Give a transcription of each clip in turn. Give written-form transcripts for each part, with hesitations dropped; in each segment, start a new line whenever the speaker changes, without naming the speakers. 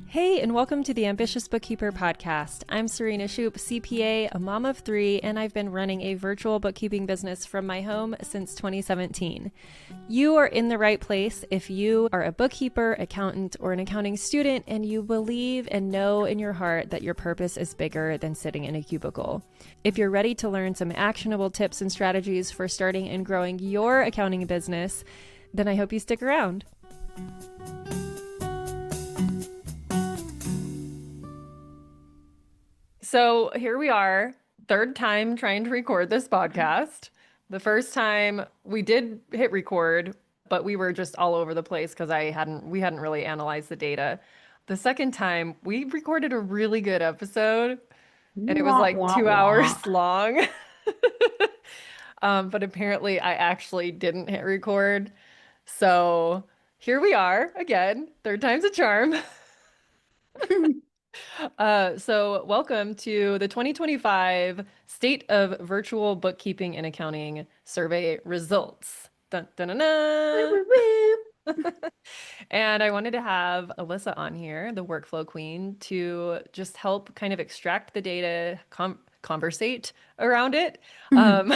Hey, and welcome to the Ambitious Bookkeeper podcast. I'm Serena Shoop, CPA, a mom of three, and I've been running a virtual bookkeeping business from my home since 2017. You are in the right place if you are a bookkeeper, accountant, or an accounting student, and you believe and know in your heart that your purpose is bigger than sitting in a cubicle. If you're ready to learn some actionable tips and strategies for starting and growing your accounting business, then I hope you stick around. So here we are, third time trying to record this podcast. The first time we did hit record, but we were just all over the place because we hadn't really analyzed the data. The second time we recorded a really good episode and it was
Wah,
like
wah,
2 hours
wah.
long. But apparently I actually didn't hit record. So here we are again, third time's a charm. So welcome to the 2025 State of Virtual Bookkeeping and Accounting Survey results. Dun, dun, dun,
Woo,
dun.
woo, woo.
And I wanted to have Alyssa on here, the workflow queen, to just help kind of extract the data, conversate around it. Um,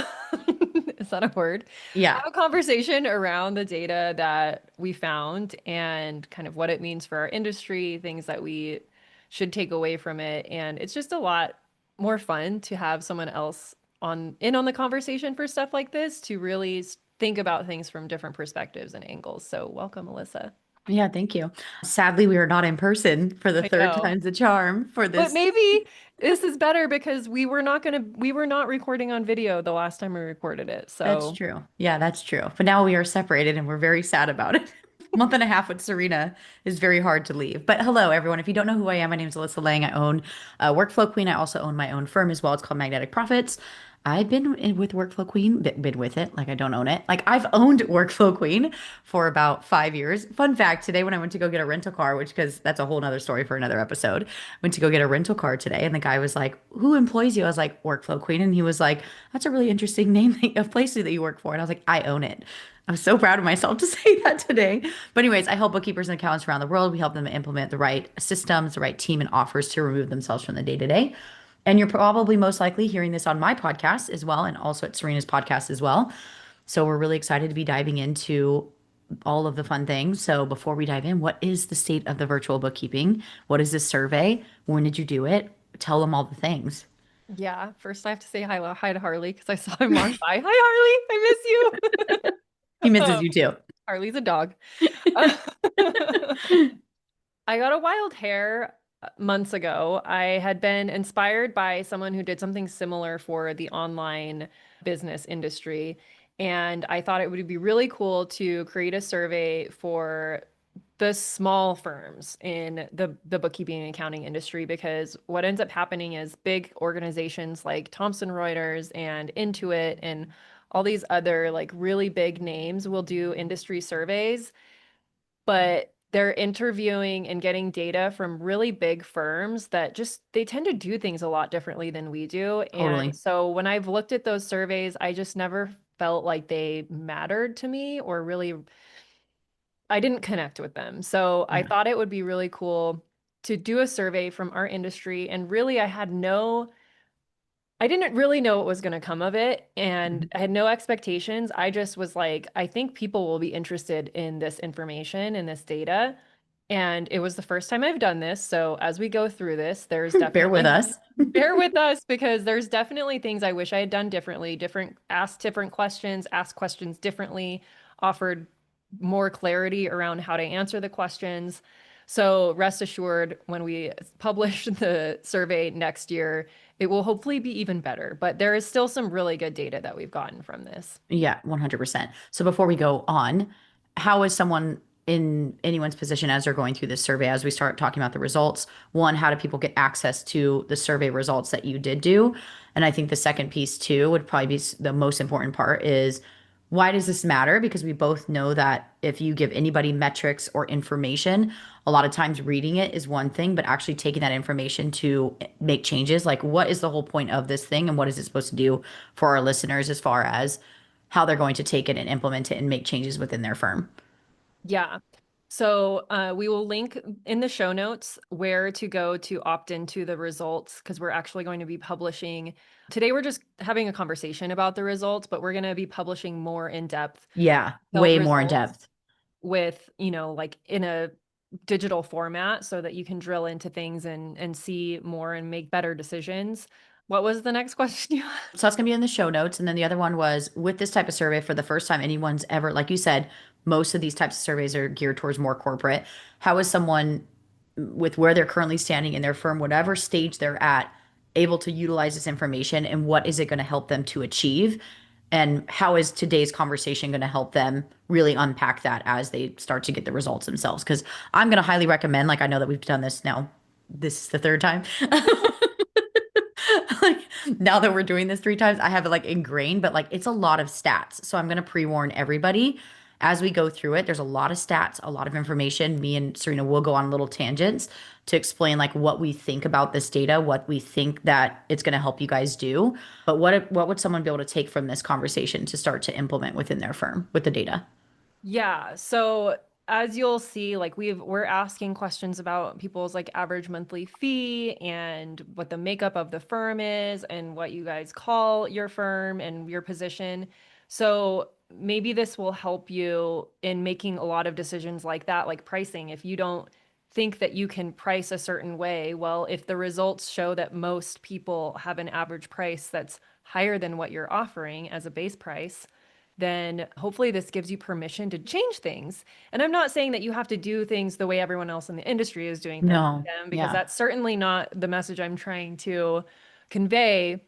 is that a word?
Yeah.
Have a conversation around the data that we found and kind of what it means for our industry, things that we should take away from it. And it's just a lot more fun to have someone else on the conversation for stuff like this to really think about things from different perspectives and angles. So welcome, Alyssa.
Yeah, thank you. Sadly, we are not in person for the
I
third
know.
time's the charm for
But
this.
maybe this is better because we were not recording on video the last time we recorded it.
That's
So
true. Yeah, that's true. But now we are separated and we're very sad about it. Month and a half with Serena is very hard to leave. But hello, everyone. If you don't know who I am, my name is Alyssa Lang. I own Workflow Queen. I also own my own firm as well. It's called Magnetic Profits. I've been with Workflow Queen, been with it, like I don't own it. Like I've owned Workflow Queen for about 5 years. Fun fact, today when I went to go get a rental car, which because that's a whole nother story for another episode, went to go get a rental car today, and the guy was like, "Who employs you?" I was like, "Workflow Queen," and he was like, "That's a really interesting name of place that you work for." And I was like, "I own it." I'm so proud of myself to say that today. But anyways, I help bookkeepers and accountants around the world. We help them implement the right systems, the right team and offers to remove themselves from the day to day. And you're probably most likely hearing this on my podcast as well, and also at Serena's podcast as well. So we're really excited to be diving into all of the fun things. So before we dive in, what is the state of the virtual bookkeeping? What is this survey? When did you do it? Tell them all the things.
yeah, first I have to say hi to Harley because I saw him walk by. Hi, Harley, I miss
He
you.
misses you too.
Harley's a dog. I got a wild hair months ago. I had been inspired by someone who did something similar for the online business industry. And I thought it would be really cool to create a survey for the small firms in the bookkeeping and accounting industry because what ends up happening is big organizations like Thomson Reuters and Intuit and all these other like really big names will do industry surveys, but they're interviewing and getting data from really big firms that just they tend to do things a lot differently than we do. And
Totally.
so when I've looked at those surveys, I just never felt like they mattered to me or really I didn't connect with them. So I
Yeah.
thought it would be really cool to do a survey from our industry. And really, I didn't really know what was going to come of it. And
Mhm.
I had no expectations. I just was like, I think people will be interested in this information and this data. And it was the first time I've done this. So as we go through this, there's
Bear with
definitely
us.
bear with us because there's definitely things I wish I had done differently, asked different questions, asked questions differently, offered more clarity around how to answer the questions. So rest assured, when we publish the survey next year, it will hopefully be even better. But there is still some really good data that we've gotten from this.
Yeah, 100%. So before we go on, how is someone in anyone's position as they're going through this survey, as we start talking about the results? One, how do people get access to the survey results that you did do? And I think the second piece too would probably be the most important part is why does this matter? Because we both know that if you give anybody metrics or information, a lot of times reading it is one thing, but actually taking that information to make changes, like what is the whole point of this thing and what is it supposed to do for our listeners as far as how they're going to take it and implement it and make changes within their firm.
Yeah. So we will link in the show notes where to go to opt into the results because we're actually going to be publishing. Today, we're just having a conversation about the results, but we're going to be publishing more in-depth
Yeah,
detailed
way more in
results
depth.
with, like in a digital format so that you can drill into things and see more and make better decisions. What was the next question you had?
So that's going to be in the show notes. And then the other one was with this type of survey for the first time anyone's ever, like you said, most of these types of surveys are geared towards more corporate. How is someone with where they're currently standing in their firm, whatever stage they're at, able to utilize this information and what is it going to help them to achieve? And how is today's conversation going to help them really unpack that as they start to get the results themselves? Because I'm going to highly recommend, like, I know that we've done this now. This is the third time. Like now that we're doing this 3 times, I have it like ingrained, but like it's a lot of stats. So I'm going to pre-warn everybody as we go through it. There's a lot of stats, a lot of information. Me and Serena will go on little tangents to explain like what we think about this data, what we think that it's going to help you guys do. But what would someone be able to take from this conversation to start to implement within their firm with the data?
Yeah. So as you'll see, like we're asking questions about people's like average monthly fee and what the makeup of the firm is and what you guys call your firm and your position. So maybe this will help you in making a lot of decisions like that, like pricing. If you don't think that you can price a certain way, well, if the results show that most people have an average price that's higher than what you're offering as a base price, then hopefully this gives you permission to change things. And I'm not saying that you have to do things the way everyone else in the industry is doing them,
No.
because
Yeah.
that's certainly not the message I'm trying to convey.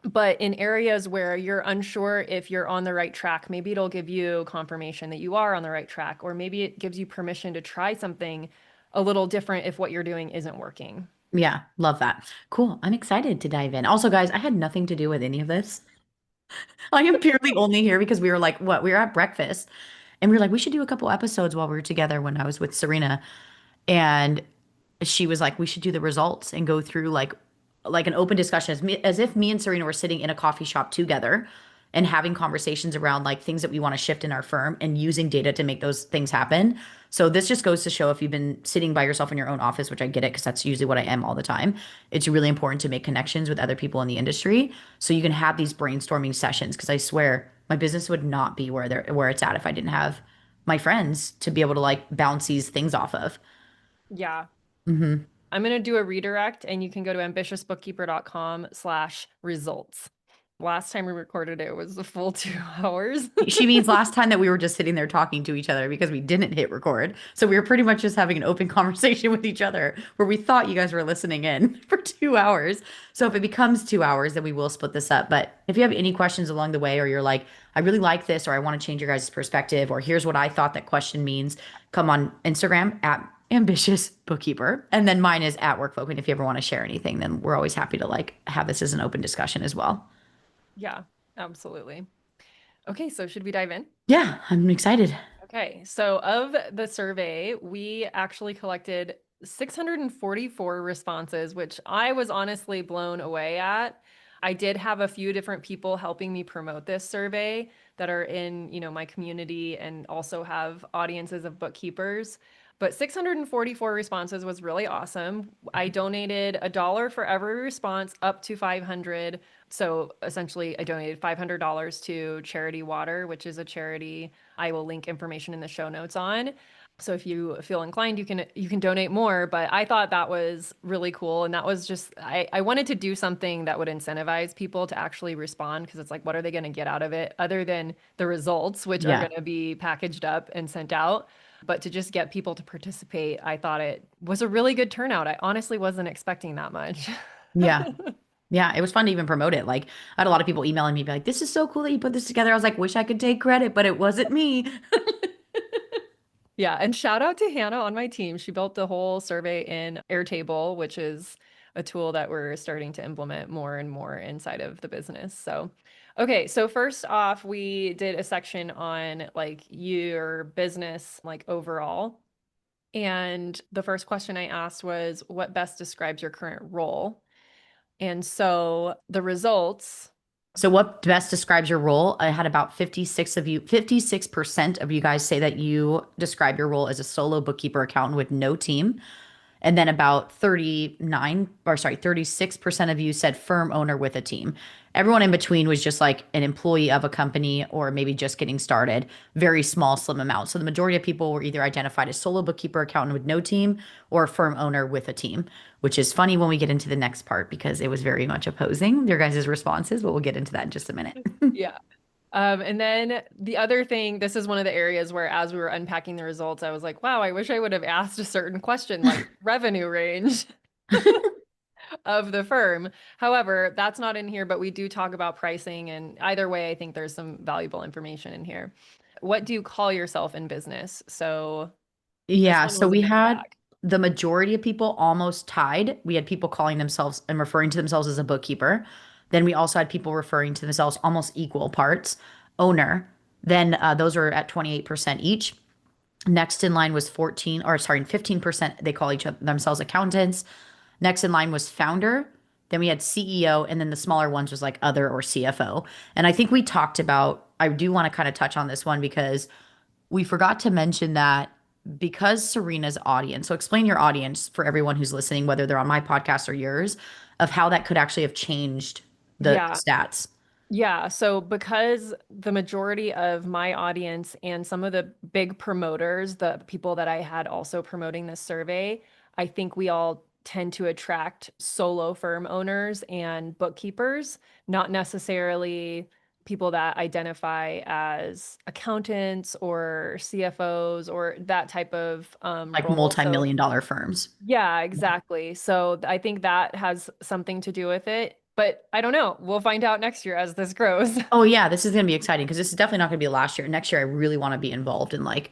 But in areas where you're unsure if you're on the right track, maybe it'll give you confirmation that you are on the right track, or maybe it gives you permission to try something a little different if what you're doing isn't working.
Yeah. Love that. Cool. I'm excited to dive in. Also, guys, I had nothing to do with any of this. I am purely only here because we were like, what? We were at breakfast and we were like, we should do a couple episodes while we were together when I was with Serena. And she was like, we should do the results and go through like an open discussion as if me and Serena were sitting in a coffee shop together and having conversations around like things that we want to shift in our firm and using data to make those things happen. So this just goes to show if you've been sitting by yourself in your own office, which I get it because that's usually what I am all the time. It's really important to make connections with other people in the industry so you can have these brainstorming sessions because I swear my business would not be where it's at if I didn't have my friends to be able to like bounce these things off of.
Yeah.
Hmm.
I'm going to do a redirect and you can go to ambitiousbookkeeper.com/results. Last time we recorded it was the full 2 hours.
She means last time that we were just sitting there talking to each other because we didn't hit record. So we were pretty much just having an open conversation with each other where we thought you guys were listening in for 2 hours. So if it becomes 2 hours, then we will split this up. But if you have any questions along the way, or you're like, I really like this, or I want to change your guys' perspective, or here's what I thought that question means, come on Instagram at ambitious bookkeeper. And then mine is at workfolk. And if you ever want to share anything, then we're always happy to like have this as an open discussion as well.
Yeah, absolutely. Okay, so should we dive in?
Yeah, I'm excited.
Okay, so of the survey, we actually collected 644 responses, which I was honestly blown away at. I did have a few different people helping me promote this survey that are in, my community and also have audiences of bookkeepers. But 644 responses was really awesome. I donated $1 for every response up to 500. So essentially, I donated $500 to Charity Water, which is a charity I will link information in the show notes on. So if you feel inclined, you can donate more. But I thought that was really cool. And that was just I wanted to do something that would incentivize people to actually respond because it's like, what are they going to get out of it other than the results, which are
Yeah.
going to be packaged up and sent out? But to just get people to participate, I thought it was a really good turnout. I honestly wasn't expecting that much.
Yeah. Yeah, it was fun to even promote it. Like, I had a lot of people emailing me, be like, this is so cool that you put this together. I was like, wish I could take credit, but it wasn't me.
Yeah, and shout out to Hannah on my team. She built the whole survey in Airtable, which is a tool that we're starting to implement more and more inside of the business. So, okay, so first off, we did a section on like your business, like overall. And the first question I asked was, what best describes your current role? And so the results.
So what best describes your role? I had about 56% of you guys say that you describe your role as a solo bookkeeper accountant with no team. And then about 39, or sorry, 36% of you said firm owner with a team. Everyone in between was just like an employee of a company or maybe just getting started, very small, slim amount. So the majority of people were either identified as solo bookkeeper accountant with no team or firm owner with a team, which is funny when we get into the next part because it was very much opposing your guys' responses, but we'll get into that in just a minute.
Yeah. And then the other thing, this is one of the areas where as we were unpacking the results, I was like, wow, I wish I would have asked a certain question like revenue range of the firm. However, that's not in here, but we do talk about pricing. And either way, I think there's some valuable information in here. What do you call yourself in business? So this
Yeah,
one
so
was a
we
mixed
had
bag.
the majority of people almost tied. We had people calling themselves and referring to themselves as a bookkeeper. Then we also had people referring to themselves almost equal parts, owner. Then those are at 28% each. Next in line was 14, or sorry, 15%. They call each other themselves accountants. Next in line was founder. Then we had CEO, and then the smaller ones was like other or CFO. And I think we talked about, I do want to kind of touch on this one because we forgot to mention that because Serena's audience, so explain your audience for everyone who's listening, whether they're on my podcast or yours, of how that could actually have changed the
Yeah.
stats.
Yeah, so because the majority of my audience and some of the big promoters, the people that I had also promoting this survey, I think we all tend to attract solo firm owners and bookkeepers, not necessarily people that identify as accountants or CFOs or that type of
Like
role. So
multi-million dollar firms.
yeah, exactly. So I think that has something to do with it. But I don't know. We'll find out next year as this grows.
Oh yeah, this is going to be exciting because this is definitely not going to be last year. Next year, I really want to be involved in like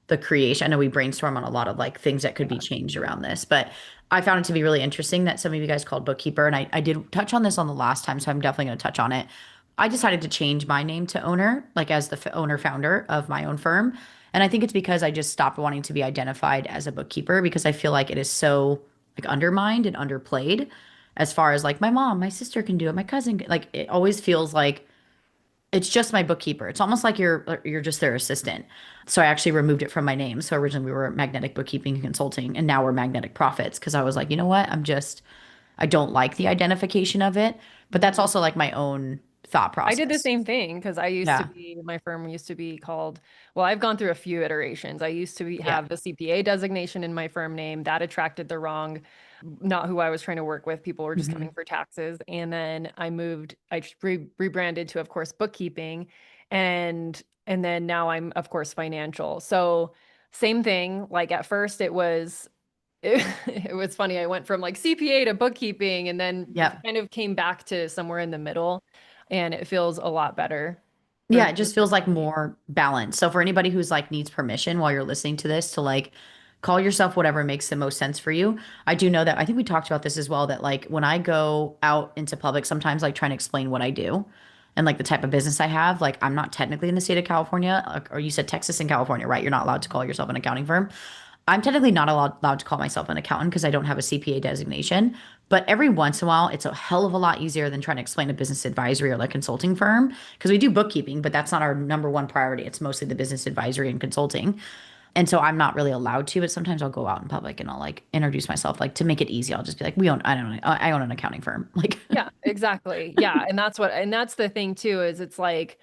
the creation. I know we brainstorm on a lot of like things that could be
Yeah.
changed around this, but I found it to be really interesting that some of you guys called bookkeeper, and I did touch on this on the last time, so I'm definitely going to touch on it. I decided to change my name to owner, like as the owner founder of my own firm, and I think it's because I just stopped wanting to be identified as a bookkeeper because I feel like it is so like undermined and underplayed as far as like my mom, my sister can do it, my cousin like it always feels like it's just my bookkeeper. It's almost like you're just their assistant. So I actually removed it from my name. So originally we were Magnetic Bookkeeping and Consulting, and now we're Magnetic Profits because I was like, you know what? I don't like the identification of it. But that's
Mhm.
also like my own thought
I did the
process.
same thing because
Yeah.
my firm used to be called, well, I've gone through a few iterations. I used to
Yeah.
have the CPA designation in my firm name. That attracted the wrong, not who I was trying to work with. People were just coming
Hmm.
for taxes. And then I just rebranded to, of course, bookkeeping. And then now I'm, of course, financial. So same thing. Like at first it was funny. I went from like CPA to bookkeeping and then
Yep.
kind of came back to somewhere in the middle, and it feels a lot better for
Yeah,
me
it just feels like
personally.
more balanced. So for anybody who's like needs permission while you're listening to this to like call yourself whatever makes the most sense for you. I do know that I think we talked about this as well that like when I go out into public, sometimes like trying to explain what I do and like the type of business I have, like I'm not technically in the state of California, or you said Texas and California, right? You're not allowed to call yourself an accounting firm. I'm technically not allowed to call myself an accountant because I don't have a CPA designation. But every once in a while, it's a hell of a lot easier than trying to explain a business advisory or like consulting firm because we do bookkeeping, but that's not our number one priority. It's mostly the business advisory and consulting. And so I'm not really allowed to, but sometimes I'll go out in public and I'll like introduce myself, like to make it easy. I'll just be like, I don't know, I own an accounting firm. Like,
Yeah, exactly. Yeah, and that's the thing too, is it's like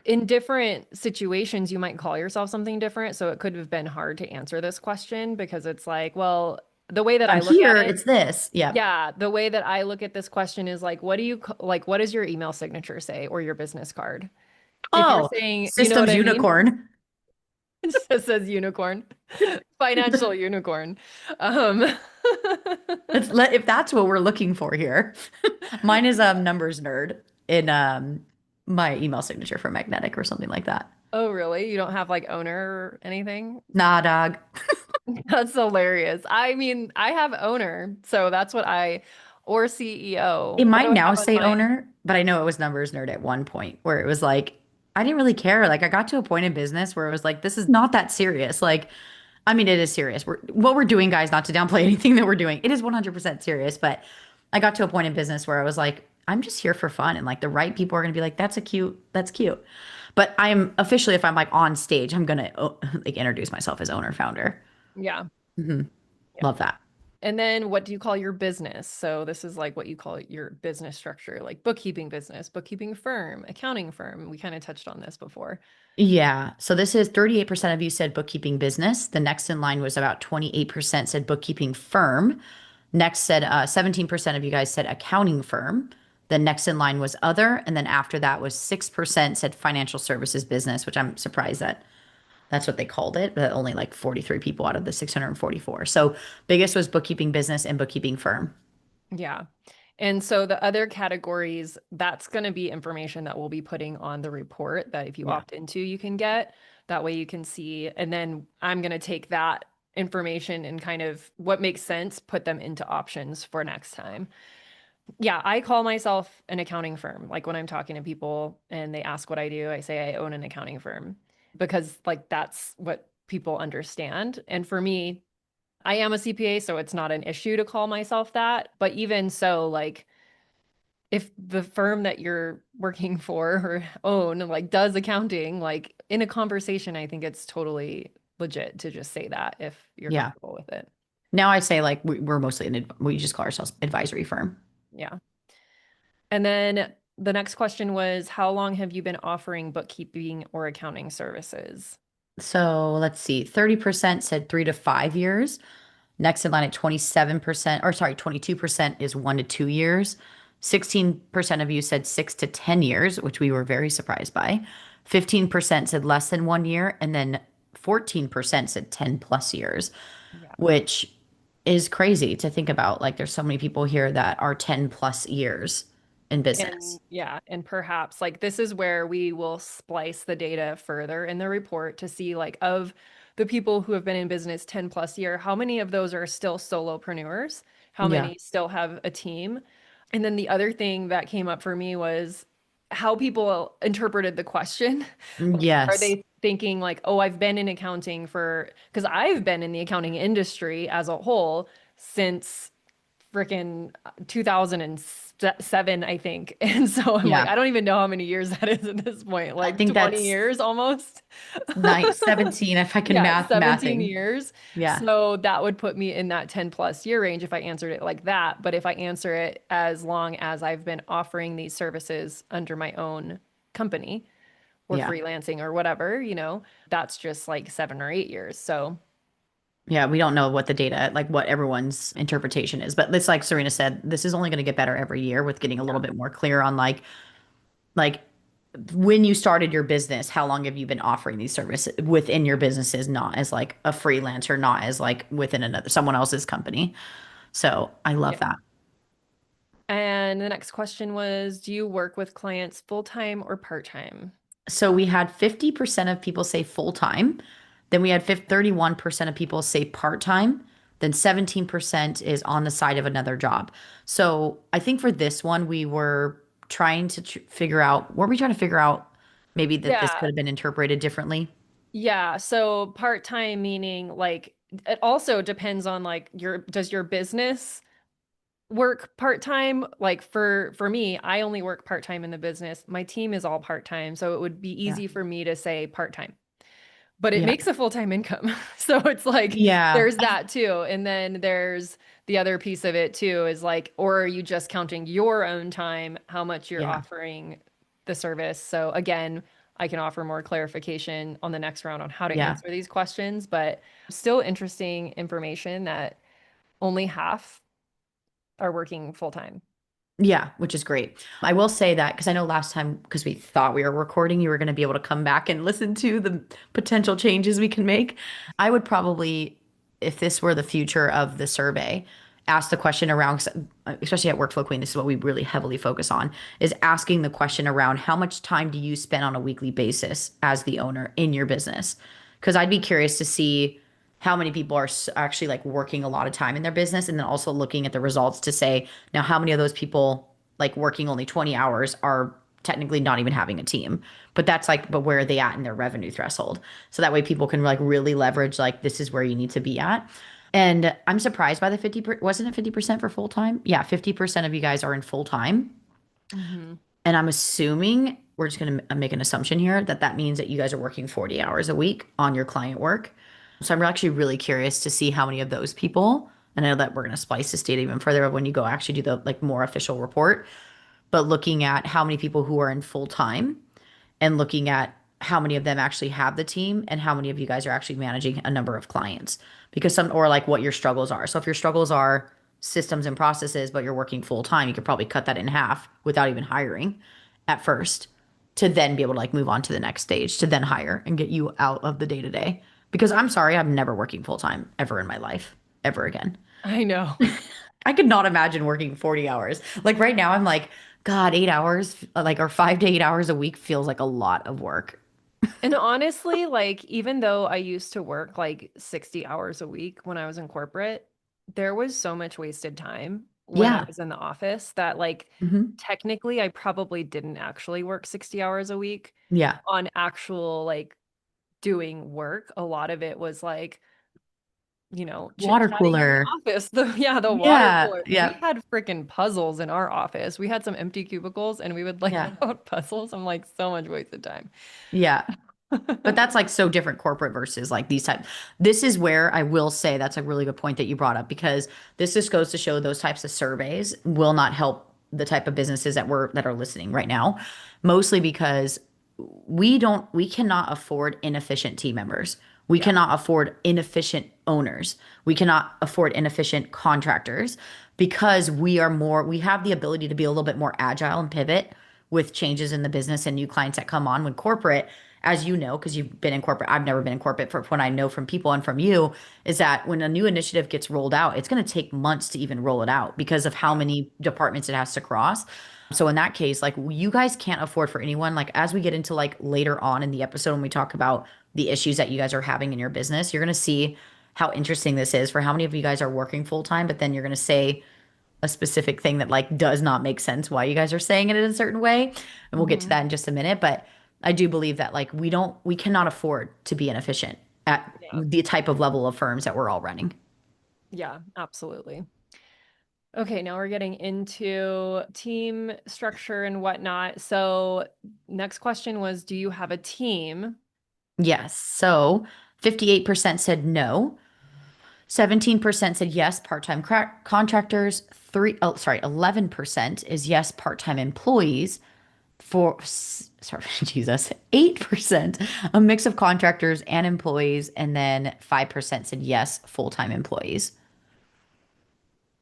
in different situations you might call yourself something different. So it could have been hard to answer this question because it's like, well, the way that I
I'm
look at
here,
it,
it's this. Yep.
yeah, the way that I look at this question is like, like, what does your email signature say or your business card? If you're
Oh,
saying, you know what
systems
I mean?
unicorn.
It just says unicorn, financial unicorn. Um,
If that's what we're looking for here. Mine is numbers nerd in my email signature for magnetic or something like that.
oh, really? You don't have like owner or anything?
Nah, dog.
That's hilarious. I mean, I have owner, so that's what or
It
CEO. What do
might
I
now
have on
say
mine?
owner, but I know it was numbers nerd at one point where it was like I didn't really care. Like I got to a point in business where it was like this is not that serious. Like I mean, it is serious. What we're doing, guys, not to downplay anything that we're doing. It is 100% serious, but I got to a point in business where I was like I'm just here for fun. And like the right people are going to be like, that's cute. But I'm officially, if I'm like on stage, I'm going to like introduce myself as owner founder.
Yeah.
Hmm.
Yeah.
Love that.
And then what do you call your business? So this is like what you call your business structure, like bookkeeping business, bookkeeping firm, accounting firm. We kind of touched on this before.
Yeah. So this is 38% of you said bookkeeping business. The next in line was about 28% said bookkeeping firm. Next said 17% of you guys said accounting firm. The next in line was other. And then after that was 6% said financial services business, which I'm surprised that that's what they called it, but only like 43 people out of the 644. So biggest was bookkeeping business and bookkeeping firm.
Yeah. And so the other categories, that's going to be information that we'll be putting on the report that if you
Yeah.
opt into, you can get. That way you can see. And then I'm going to take that information and kind of what makes sense, put them into options for next time. Yeah, I call myself an accounting firm. Like when I'm talking to people and they ask what I do, I say I own an accounting firm because like that's what people understand. And for me, I am a CPA, so it's not an issue to call myself that. But even so, like if the firm that you're working for or own like does accounting, like in a conversation, I think it's totally legit to just say that if you're
Yeah.
comfortable with it.
Now I say like we're mostly we just call ourselves advisory firm.
Yeah. And then the next question was, how long have you been offering bookkeeping or accounting services?
So let's see, 30% said 3 to 5 years. Next in line at 27%, or sorry, 22% is 1 to 2 years. 16% of you said 6 to 10 years, which we were very surprised by. 15% said less than 1 year. And then 14% said 10 plus years,
Yeah.
which is crazy to think about. Like there's so many people here that are 10 plus years in business.
And yeah, and perhaps like this is where we will splice the data further in the report to see like of the people who have been in business 10 plus year, how many of those are still solopreneurs? How
Yeah.
many still have a team? And then the other thing that came up for me was how people interpreted the question. Like, are
Yes.
they thinking like, oh, I've been in accounting for, because I've been in the accounting industry as a whole since freaking 2007, I think. And so I'm like,
Yeah.
I don't even know how many years that is at this point,
I
like
think
20
that's
years almost.
nice. 17, if I can
Yeah,
math
17
mathing.
years.
Yeah.
So that would put me in that 10 plus year range if I answered it like that. But if I answer it as long as I've been offering these services under my own company or
Yeah.
freelancing or whatever, that's just like 7 or 8 years. So
Yeah, we don't know what the data, like what everyone's interpretation is. But it's like Serena said, this is only going to get better every year with getting a little
yeah,
bit more clear on like when you started your business, how long have you been offering these services within your businesses, not as like a freelancer, not as like within another someone else's company. So I love
yeah.
that.
And the next question was, do you work with clients full-time or part-time?
So we had 50% of people say full time. Then we had 31% of people say part time. Then 17% is on the side of another job. So I think for this one, we were trying to figure out, were we trying to figure out maybe that this
Yeah.
could have been interpreted differently?
Yeah. So part-time meaning like it also depends on like does your business work part-time? Like for me, I only work part-time in the business. My team is all part-time, so it would be
Yeah.
easy for me to say part-time. But it
Yeah.
makes a full-time income. So it's like
Yeah.
there's that too. And then there's the other piece of it too is like, or are you just counting your own time, how much you're
Yeah.
offering the service? So again, I can offer more clarification on the next round on how to
Yeah.
answer these questions, but still interesting information that only half are working full-time.
Yeah, which is great. I will say that because I know last time, because we thought we were recording, you were going to be able to come back and listen to the potential changes we can make. I would probably, if this were the future of the survey, ask the question around, especially at Workflow Queen, this is what we really heavily focus on, is asking the question around how much time do you spend on a weekly basis as the owner in your business? Because I'd be curious to see how many people are actually like working a lot of time in their business and then also looking at the results to say now how many of those people like working only 20 hours are technically not even having a team, but that's like but where are they at in their revenue threshold, so that way people can like really leverage like this is where you need to be at. And I'm surprised by the 50 wasn't it 50% for full time? Yeah, 50% of you guys are in full time.
Hmm.
And I'm assuming we're just going to make an assumption here that that means that you guys are working 40 hours a week on your client work. So I'm actually really curious to see how many of those people, and I know that we're going to splice this data even further when you go actually do the like more official report, but looking at how many people who are in full time and looking at how many of them actually have the team and how many of you guys are actually managing a number of clients because some or like what your struggles are. So if your struggles are systems and processes but you're working full time, you could probably cut that in half without even hiring at first to then be able to like move on to the next stage to then hire and get you out of the day to day. Because I'm sorry, I'm never working full time ever in my life ever again.
I know.
I could not imagine working 40 hours. Like right now, I'm like, God, 8 hours, like, or 5 to 8 hours a week feels like a lot of work.
And honestly, like, even though I used to work like 60 hours a week when I was in corporate, there was so much wasted time when I
Yeah.
was in the office that, like,
Hmm.
technically, I probably didn't actually work 60 hours a week
Yeah.
on actual, like, doing work. A lot of it was like,
Water
chit-chatting in the
cooler.
office. The water
Yeah.
cooler. We
Yeah.
had freaking puzzles in our office. We had some empty cubicles and we would like
Yeah.
fill out puzzles. I'm like, so much wasted time.
Yeah. But that's like so different corporate versus like these types. This is where I will say that's a really good point that you brought up because this just goes to show those types of surveys will not help the type of businesses that are listening right now. Mostly because we cannot afford inefficient team members. We
Yeah.
cannot afford inefficient owners. We cannot afford inefficient contractors because we have the ability to be a little bit more agile and pivot with changes in the business and new clients that come on when corporate, as you know, because you've been in corporate, I've never been in corporate, for what I know from people and from you, is that when a new initiative gets rolled out, it's going to take months to even roll it out because of how
Yeah.
many departments it has to cross. So in that case, like you guys can't afford for anyone, like as we get into like later on in the episode when we talk about the issues that you guys are having in your business, you're going to see how interesting this is for how many of you guys are working full time, but then you're going to say a specific thing that like does not make sense why you guys are saying it in a certain way. And we'll get to
Hmm.
that in just a minute. But I do believe that like we cannot afford to be inefficient at
Yeah.
the type of level of firms that we're all running.
Yeah, absolutely. Okay, now we're getting into team structure and whatnot. So, next question was, do you have a team?
Yes. So 58% said no. 17% said yes, part-time contractors. 11% is yes, part-time employees. Sorry, Jesus, 8%, a mix of contractors and employees, and then 5% said yes, full-time employees.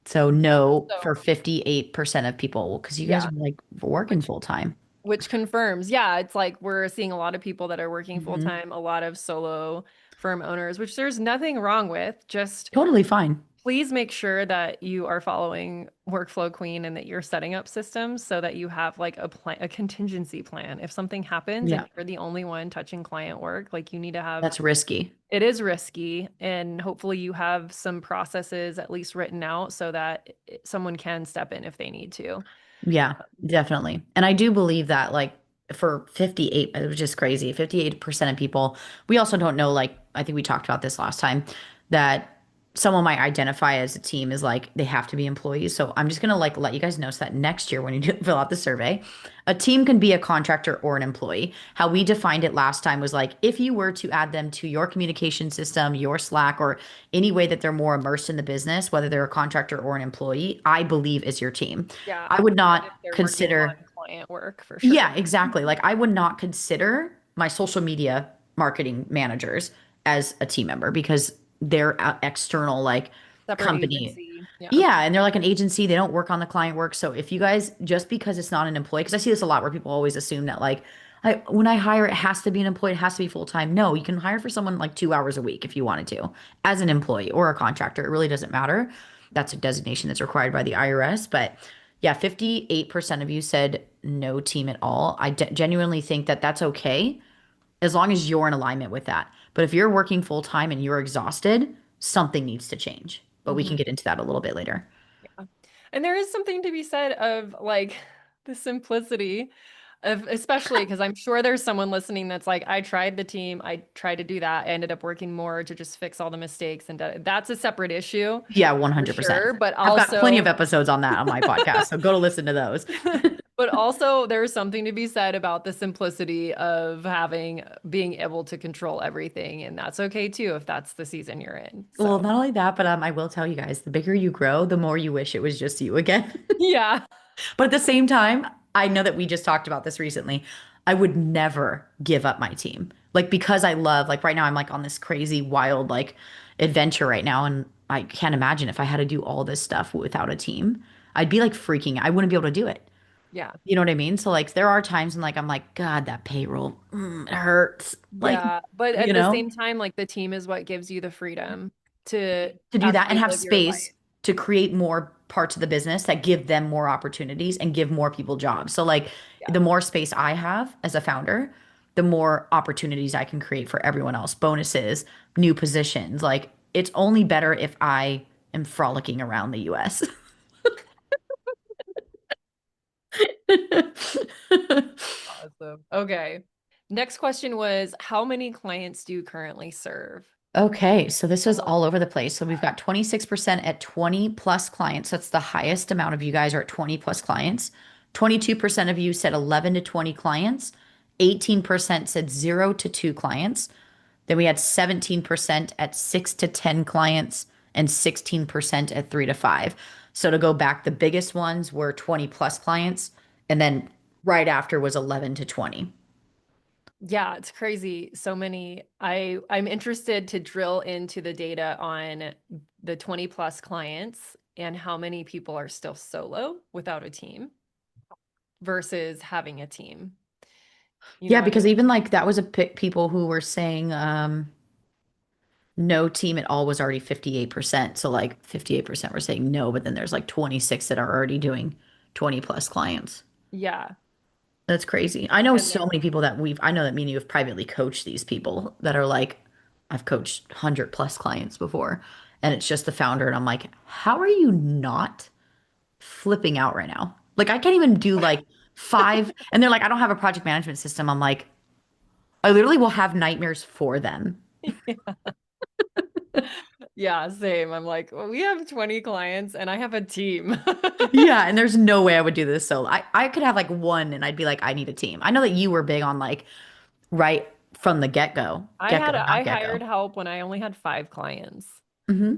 So no
So,
for 58% of people because you guys
yeah,
are like working
which
full time.
which confirms, yeah, it's like we're seeing a lot of people that are working full
Hmm.
time, a lot of solo firm owners, which there's nothing wrong with. Just
Totally fine.
please make sure that you are following Workflow Queen and that you're setting up systems so that you have like a contingency plan. If something happens and
Yeah,
you're the only one touching client work, like you need to have
that's risky.
it is risky, and hopefully you have some processes at least written out so that someone can step in if they need to.
Yeah, definitely. And I do believe that like for 58, it was just crazy. 58% of people, we also don't know, like, I think we talked about this last time, that someone might identify as a team as like they have to be employees. So I'm just gonna like let you guys know so that next year when you fill out the survey, a team can be a contractor or an employee. How we defined it last time was like if you were to add them to your communication system, your Slack, or any way that they're more immersed in the business, whether they're a contractor or an employee, I believe is your team.
Yeah,
I would
and
not
if they're working
consider,
on client work for sure.
yeah, exactly. Like I would not consider my social media marketing managers as a team member because they're a external like
Separate
company.
agency. Yeah.
Yeah, and they're like an agency. They don't work on the client work. So if you guys just because it's not an employee, because I see this a lot where people always assume that like when I hire it has to be an employee, it has to be full time. No, you can hire for someone like 2 hours a week if you wanted to, as an employee or a contractor. It really doesn't matter. That's a designation that's required by the IRS. But yeah, 58% of you said no team at all. I genuinely think that that's okay as long as you're in alignment with that. But if you're working full time and you're exhausted, something needs to change. But we can
Mhm.
get into that a little bit later.
Yeah. And there is something to be said of like the simplicity of, especially because I'm sure there's someone listening that's like, I tried the team, I tried to do that, I ended up working more to just fix all the mistakes, and that's a separate issue
Yeah,
for
100%.
sure. But
I've got plenty of
also,
episodes on that on my podcast, so go to listen to those.
But also there's something to be said about the simplicity of being able to control everything. And that's okay too if that's the season you're in.
Well,
So
not only that, but I will tell you guys, the bigger you grow, the more you wish it was just you again.
yeah.
But at the same time, I know that we just talked about this recently. I would never give up my team. Like because I love, like right now I'm like on this crazy wild like adventure right now and I can't imagine if I had to do all this stuff without a team. I'd be like freaking. I wouldn't be able to do it.
Yeah.
You know what I mean? So like there are times when like I'm like, God, that payroll, it hurts. Like,
Yeah. But
you
at the
know?
same time, like the team is what gives you the freedom to
To do that and
actually
have
live your life.
space to create more parts of the business that give them more opportunities and give more people jobs. So like
Yeah.
the more space I have as a founder, the more opportunities I can create for everyone else, bonuses, new positions. Like it's only better if I am frolicking around the US.
Awesome. Okay. Next question was, how many clients do you currently serve?
Okay, so this
I'm
is
a
all
little
over the place. So we've got 26% at 20 plus clients. That's the highest amount of you guys are at 20 plus clients. 22% of you said 11 to 20 clients. 18% said 0 to 2 clients. Then we had 17% at 6 to 10 clients and 16% at 3 to 5. So to go back, the biggest ones were 20 plus clients. And then right after was 11 to 20.
Yeah, it's crazy. So many. I'm interested to drill into the data on the 20 plus clients and how many people are still solo without a team versus having a team. You know
Yeah,
what I
because
mean?
even like that was a pick people who were saying, no team at all was already 58%. So like 58% were saying no, but then there's like 26 that are already doing 20 plus clients.
Yeah.
That's crazy. I know
And
so many people that I know that me and you have privately coached these people that are like, I've coached 100 plus clients before, and it's just the founder. And I'm like, how are you not flipping out right now? Like, I can't even do like five. And they're like, I don't have a project management system. I'm like, I literally will have nightmares for them.
yeah, same. I'm like, well, we have 20 clients and I have a team.
Yeah, and there's no way I would do this solo. I could have like one and I'd be like, I need a team. I know that you were big on like right from the get-go. Get-go,
I
not
hired
get-go.
help when I only had 5 clients.
Hmm.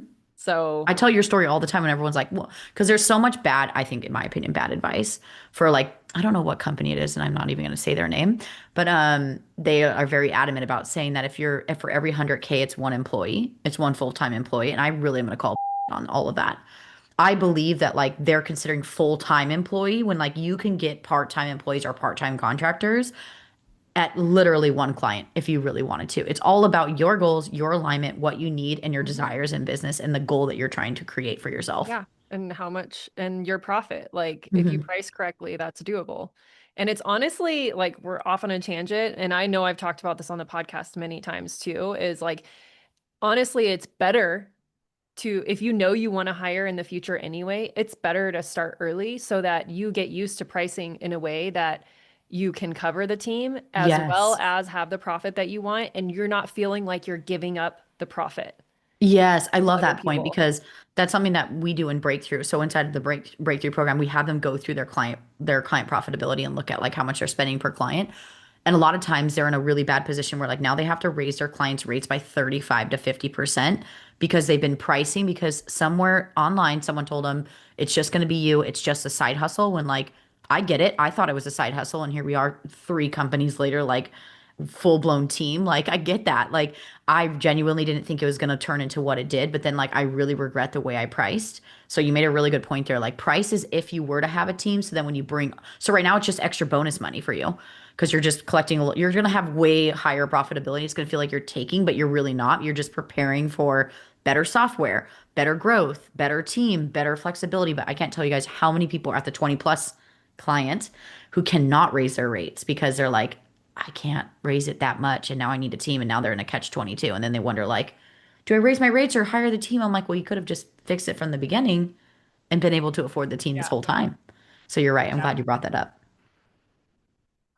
I
So,
tell your story all the time when everyone's like, well, because there's so much bad, I think, in my opinion, bad advice for like, I don't know what company it is, and I'm not even going to say their name, but they are very adamant about saying that if for every 100K, it's one employee, it's one full-time employee, and I really am going to call on all of that. I believe that like they're considering full-time employee when like you can get part-time employees or part-time contractors at literally one client if you really wanted to. It's all about your goals, your alignment, what you need, and your
mhm.
desires in business and the goal that you're trying to create for yourself.
Yeah. And how much and your profit. Like if you
Hmm.
price correctly, that's doable. And it's honestly like we're off on a tangent. And I know I've talked about this on the podcast many times too, is like honestly, it's better to, if you know you want to hire in the future anyway, it's better to start early so that you get used to pricing in a way that you can cover the team as well
Yes.
as have the profit that you want. And you're not feeling like you're giving up the profit
Yes, I
to
love
other
that point
people.
because that's something that we do in Breakthrough. So inside of the Breakthrough program, we have them go through their client profitability and look at like how much they're spending per client. And a lot of times they're in a really bad position where like now they have to raise their clients' rates by 35 to 50% because they've been pricing because somewhere online someone told them it's just going to be you, it's just a side hustle when like I get it. I thought it was a side hustle and here we are 3 companies later like full-blown team. Like I get that. Like I genuinely didn't think it was going to turn into what it did, but then like I really regret the way I priced. So you made a really good point there. Like price is if you were to have a team, so then when you bring so right now it's just extra bonus money for you because you're just collecting you're going to have way higher profitability. It's going to feel like you're taking, but you're really not. You're just preparing for better software, better growth, better team, better flexibility. But I can't tell you guys how many people are at the 20 plus client who cannot raise their rates because they're like, I can't raise it that much. And now I need a team. And now they're in a catch 22. And then they wonder, like, do I raise my rates or hire the team? I'm like, well, you could have just fixed it from the beginning and been able to afford the team this
Yeah.
whole time. So you're right. I'm glad you
Exactly.
brought that up.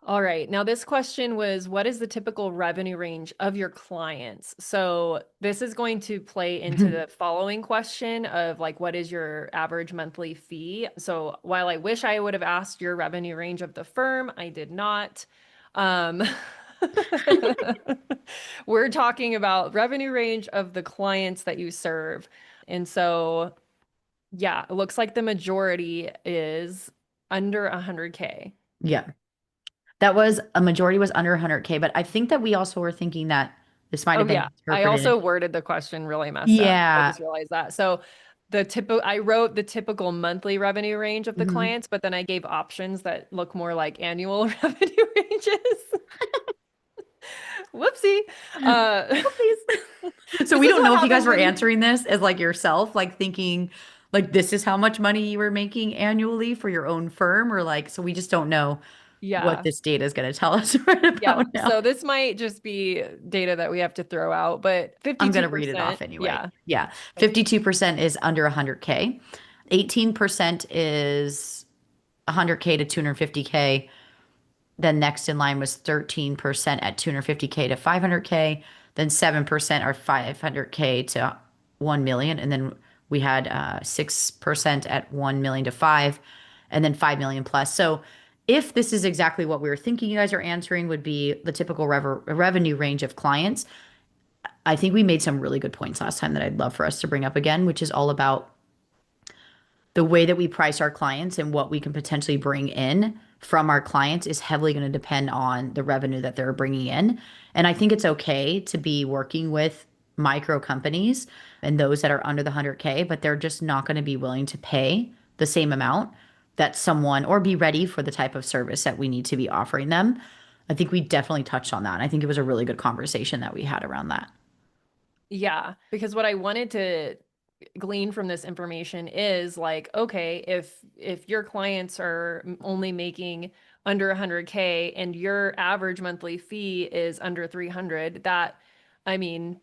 All right. Now, this question was, what is the typical revenue range of your clients? So this is going to play into the following question of like, what is your average monthly fee? So while I wish I would have asked your revenue range of the firm, I did not. Um, we're talking about revenue range of the clients that you serve. And so, yeah, it looks like the majority is under 100K.
Yeah. That was a majority was under 100K, but I think that we also were thinking that this might
Oh
have been
yeah, I
interpreted.
also worded the question really messed up. I
Yeah.
just realized that. So I wrote the typical monthly revenue range of the
Hmm.
clients, but then I gave options that look more like annual revenue ranges. Whoopsie. Uh,
Please. So
this
we
is
don't
what
know if you guys
happens
were
when you,
answering this as like yourself, like thinking like this is how much money you were making annually for your own firm, or like, so we just don't know what
yeah.
this data is going to tell us right
Yeah.
about now.
So this might just be data that we have to throw out, but
I'm going to read it off
52%,
anyway.
yeah.
Yeah. 52% is under 100K. 18% is 100K to 250K. Then next in line was 13% at 250K to 500K. Then 7% are 500K to 1 million. And then we had 6% at 1 million to 5, and then 5 million plus. So if this is exactly what we were thinking you guys are answering, would be the typical revenue range of clients. I think we made some really good points last time that I'd love for us to bring up again, which is all about the way that we price our clients and what we can potentially bring in from our clients is heavily going to depend on the revenue that they're bringing in. And I think it's okay to be working with micro companies and those that are under the 100K, but they're just not going to be willing to pay the same amount that someone or be ready for the type of service that we need to be offering them. I think we definitely touched on that. I think it was a really good conversation that we had around that.
Yeah, because what I wanted to glean from this information is like, okay, if your clients are only making under 100K and your average monthly fee is under 300, that I mean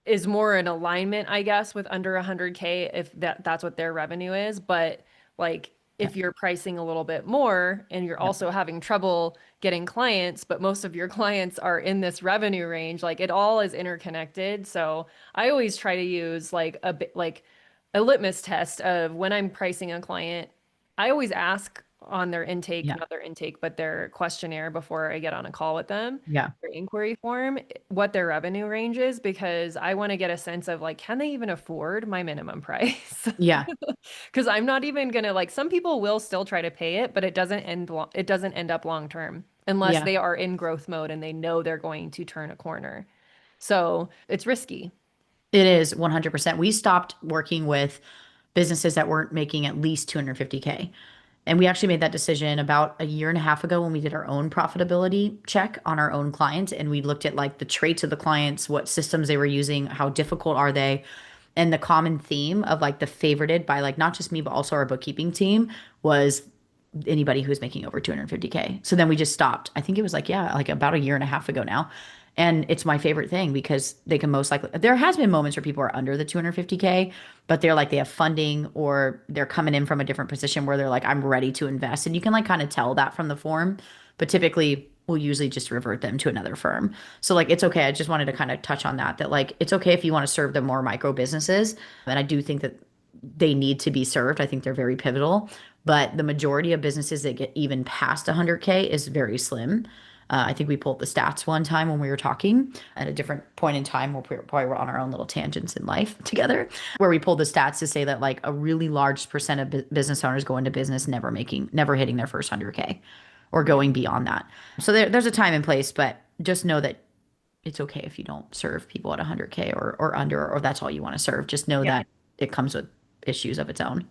is more in alignment, I guess, with under 100K if that's what their revenue is, but like
Yeah.
if you're pricing a little bit more and you're
Yep.
also having trouble getting clients, but most of your clients are in this revenue range, like it all is interconnected. So I always try to use like a bit like a litmus test of when I'm pricing a client. I always ask on their intake,
Yeah.
not their intake, but their questionnaire before I get on a call with them,
Yeah.
their inquiry form, what their revenue range is, because I want to get a sense of like, can they even afford my minimum price?
Yeah.
Because I'm not even gonna like some people will still try to pay it, but it doesn't end up long term unless
Yeah.
they are in growth mode and they know they're going to turn a corner. So it's risky.
It is 100%. We stopped working with businesses that weren't making at least 250K. And we actually made that decision about a year and a half ago when we did our own profitability check on our own clients. And we looked at like the traits of the clients, what systems they were using, how difficult are they. And the common theme of like the favorited by like not just me, but also our bookkeeping team was anybody who was making over 250K. So then we just stopped. I think it was like, yeah, like about a year and a half ago now. And it's my favorite thing because they can most likely, there has been moments where people are under the 250K, but they're like, they have funding or they're coming in from a different position where they're like, I'm ready to invest. And you can like kind of tell that from the form, but typically we'll usually just revert them to another firm. So like, it's okay. I just wanted to kind of touch on that, that like, it's okay if you want to serve the more micro businesses. And I do think that they need to be served. I think they're very pivotal, but the majority of businesses that get even past 100K is very slim. I think we pulled the stats one time when we were talking at a different point in time where we probably were on our own little tangents in life together, where we pulled the stats to say that like a really large percent of business owners go into business never hitting their first 100K or
Yeah.
going beyond that. So there's a time and place, but just know that it's okay if you don't serve people at 100K or under, or that's all you want to serve. Just know
Yeah.
that it comes with issues of its own.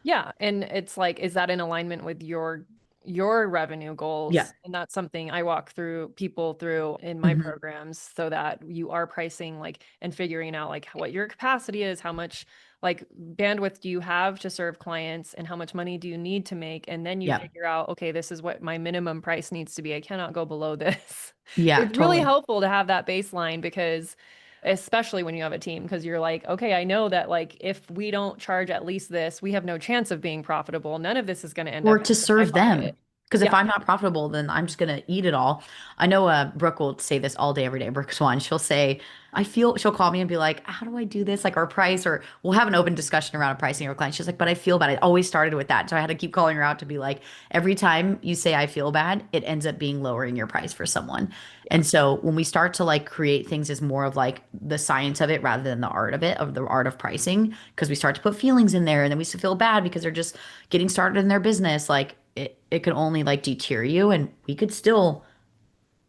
Yeah, and it's like, is that in alignment with your revenue
Yeah.
goals? And that's something I walk through people through in my
Hmm.
programs so that you are pricing like and figuring out like what your capacity is, how much like bandwidth do you have to serve clients and how much money do you need to make? And then you
Yeah.
figure out, okay, this is what my minimum price needs to be. I cannot go below this.
Yeah,
It's really
totally.
helpful to have that baseline because especially when you have a team because you're like, okay, I know that like if we don't charge at least this, we have no chance of being profitable. None of this is going to end
Or
up
to
in my
serve them.
pocket.
Because if
Yeah.
I'm not profitable, then I'm just gonna eat it all. I know Brooke will say this all day, every day. Brooke Swan, she'll say, she'll call me and be like, how do I do this? Like our price, or we'll have an open discussion around pricing our clients. She's like, but I feel bad. I always started with that. So I had to keep calling her out to be like, every time you say I feel bad, it ends up being lowering your price for someone.
Yeah.
And so when we start to like create things as more of like the science of it rather than the art of it, of the art of pricing, because we start to put feelings in there and then we feel bad because they're just getting started in their business, like it could only like deter you. And we could still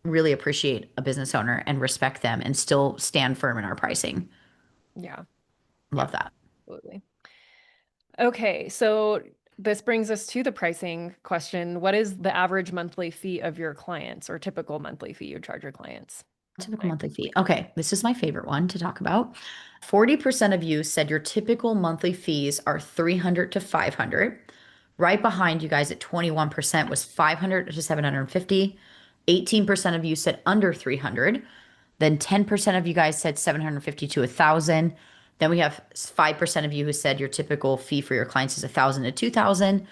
really appreciate a business owner and respect them and still stand firm in our pricing.
Yeah. Yeah.
Love that.
Absolutely. Okay, so this brings us to the pricing question. What is the average monthly fee of your clients or typical monthly fee you charge your clients?
Typical
Like,
monthly fee. Okay, this is my favorite one to talk about. 40% of you said your typical monthly fees are 300 to 500. Right behind you guys at 21% was 500 to 750. 18% of you said under 300. Then 10% of you guys said 750 to 1,000. Then we have 5% of you who said your typical fee for your clients is 1,000 to 2,000.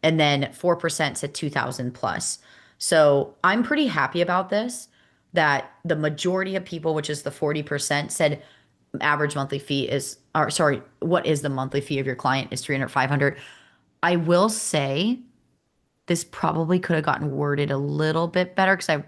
And then 4% said 2,000 plus. So I'm pretty happy about this, that the majority of people, which is the 40%, said average monthly fee is, or sorry, what is the monthly fee of your client is 300, 500. I will say this probably could have gotten worded a little bit better because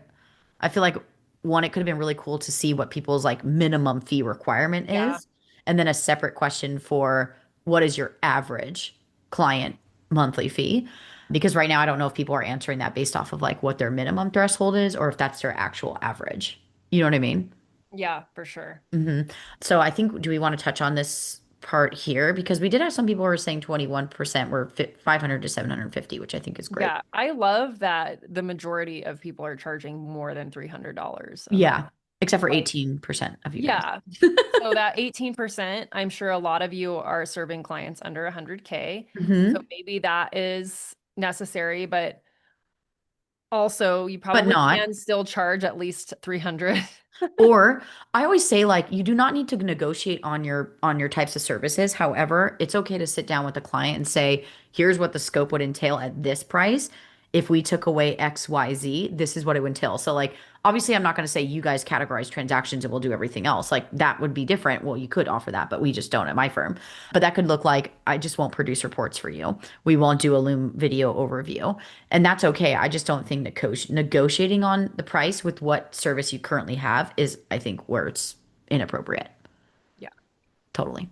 I feel like one, it could have been really cool to see what people's like minimum fee requirement
yeah,
is. And then a separate question for what is your average client monthly fee? Because right now I don't know if people are answering that based off of like what their minimum threshold is or if that's their actual average. You know what I mean?
yeah, for sure.
hmm So I think, do we want to touch on this part here? Because we did have some people who were saying 21% were 500 to 750, which I think is great.
Yeah, I love that the majority of people are charging more than $300 a month.
Yeah, except for
Like,
18% of you guys.
yeah. So that 18%, I'm sure a lot of you are serving clients under 100K. So
hmm
maybe that is necessary, but also you
But
probably
not.
can still charge at least 300.
Or I always say like you do not need to negotiate on your types of services. However, it's okay to sit down with the client and say, here's what the scope would entail at this price. If we took away X, Y, Z, this is what it would entail. So like obviously I'm not going to say you guys categorize transactions and we'll do everything else. Like that would be different. Well, you could offer that, but we just don't at my firm. But that could look like I just won't produce reports for you. We won't do a Loom video overview. And that's okay. I just don't think negotiating on the price with what service you currently have is, I think, where it's inappropriate.
Yeah.
Totally.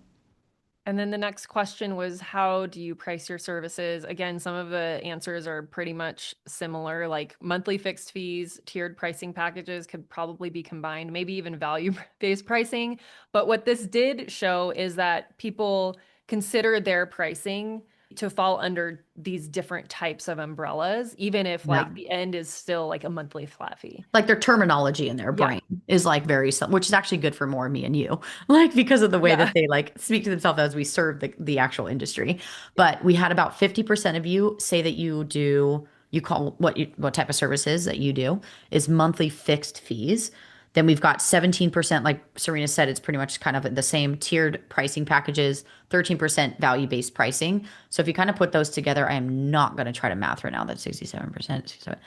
And then the next question was, how do you price your services? Again, some of the answers are pretty much similar, like monthly fixed fees, tiered pricing packages could probably be combined, maybe even value-based pricing. But what this did show is that people consider their pricing to fall under these different types of umbrellas, even if
Yeah.
like the end is still like a monthly flat fee.
Like their terminology in their
Yeah.
brain is like very, which is actually good for more me and you, like because of the way that
Yeah.
they like speak to themselves as we serve the actual industry. But we had about 50% of you say that you call what type of services that you do is monthly fixed fees. Then we've got 17%, like Serena said, it's pretty much kind of the same tiered pricing packages, 13% value-based pricing. So if you kind of put those together, I am not going to try to math right now. That's 67%, 67,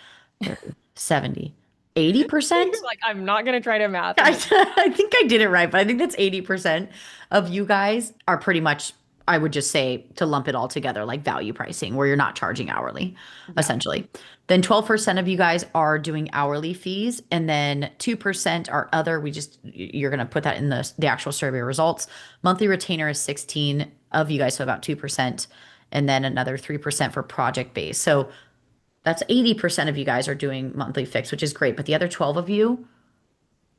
30, 70, 80%.
You're like, I'm not going to try to math.
I,
And it's
I think I did it right, but I think that's 80% of you guys are pretty much, I would just say to lump it all together, like value pricing, where you're not charging hourly,
yeah.
essentially. Then 12% of you guys are doing hourly fees, and then 2% are other. You're going to put that in the actual survey results. Monthly retainer is 16 of you guys, so about 2%, and then another 3% for project based. So that's 80% of you guys are doing monthly fix, which is great. But the other 12 of you,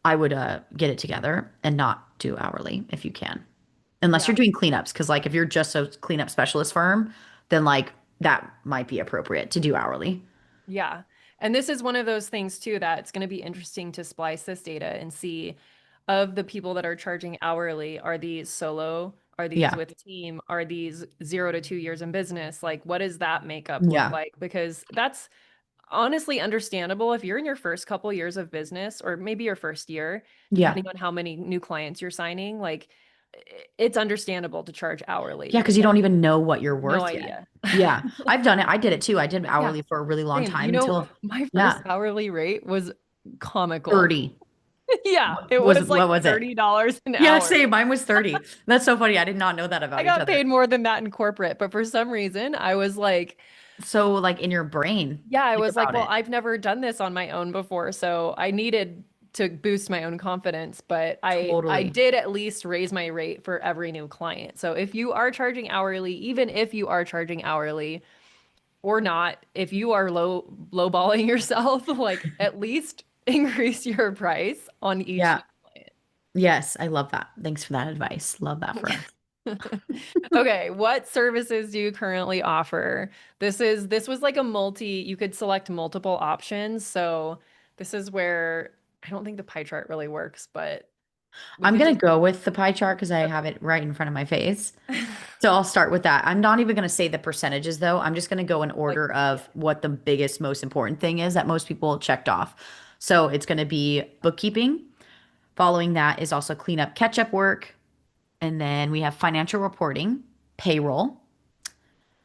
I would get it together and not do hourly if you can. Unless
Yeah.
you're doing cleanups, because like if you're just a cleanup specialist firm, then like that might be appropriate to do hourly.
Yeah. And this is one of those things too that it's going to be interesting to splice this data and see of the people that are charging hourly, are these solo? Are these
Yeah.
with a team? Are these 0 to 2 years in business? Like, what does that makeup look
Yeah.
like? Because that's honestly understandable if you're in your first couple years of business or maybe your first year,
Yeah.
depending on how many new clients you're signing. Like, it's understandable to charge
Yeah,
hourly.
because you don't even know what you're
No
worth yet.
idea.
Yeah, I've done it. I did it too. I did
Yeah,
hourly for a really long
same.
time until,
My first
yeah,
hourly rate was comical.
30.
Yeah, it
Was
was like
what was it?
$30 an
Yeah,
hour.
same. Mine was 30. That's so funny. I did not know that
I
about each
got
other.
paid more than that in corporate, but for some reason, I was like,
So like in your brain,
yeah, I
think
was like,
about
well,
it.
I've never done this on my own before, so I needed to boost my own confidence, but I
Totally.
did at least raise my rate for every new client. So if you are charging hourly, even if you are charging hourly or not, if you are lowballing yourself, like at least increase your price on each new
Yeah. Yes, I love that. Thanks for that advice. Love that for
client.
us.
Okay, what services do you currently offer? This was like a you could select multiple options. So this is where I don't think the pie chart really works, but we
I'm
could
gonna
just
go with the pie chart because I have it right in front of my face.
okay.
So I'll start with that. I'm not even gonna say the percentages though. I'm just gonna go in
Like
order
yeah.
of what the biggest, most important thing is that most people checked off. So it's gonna be bookkeeping. Following that is also cleanup, catch-up work, and then we have financial reporting, payroll,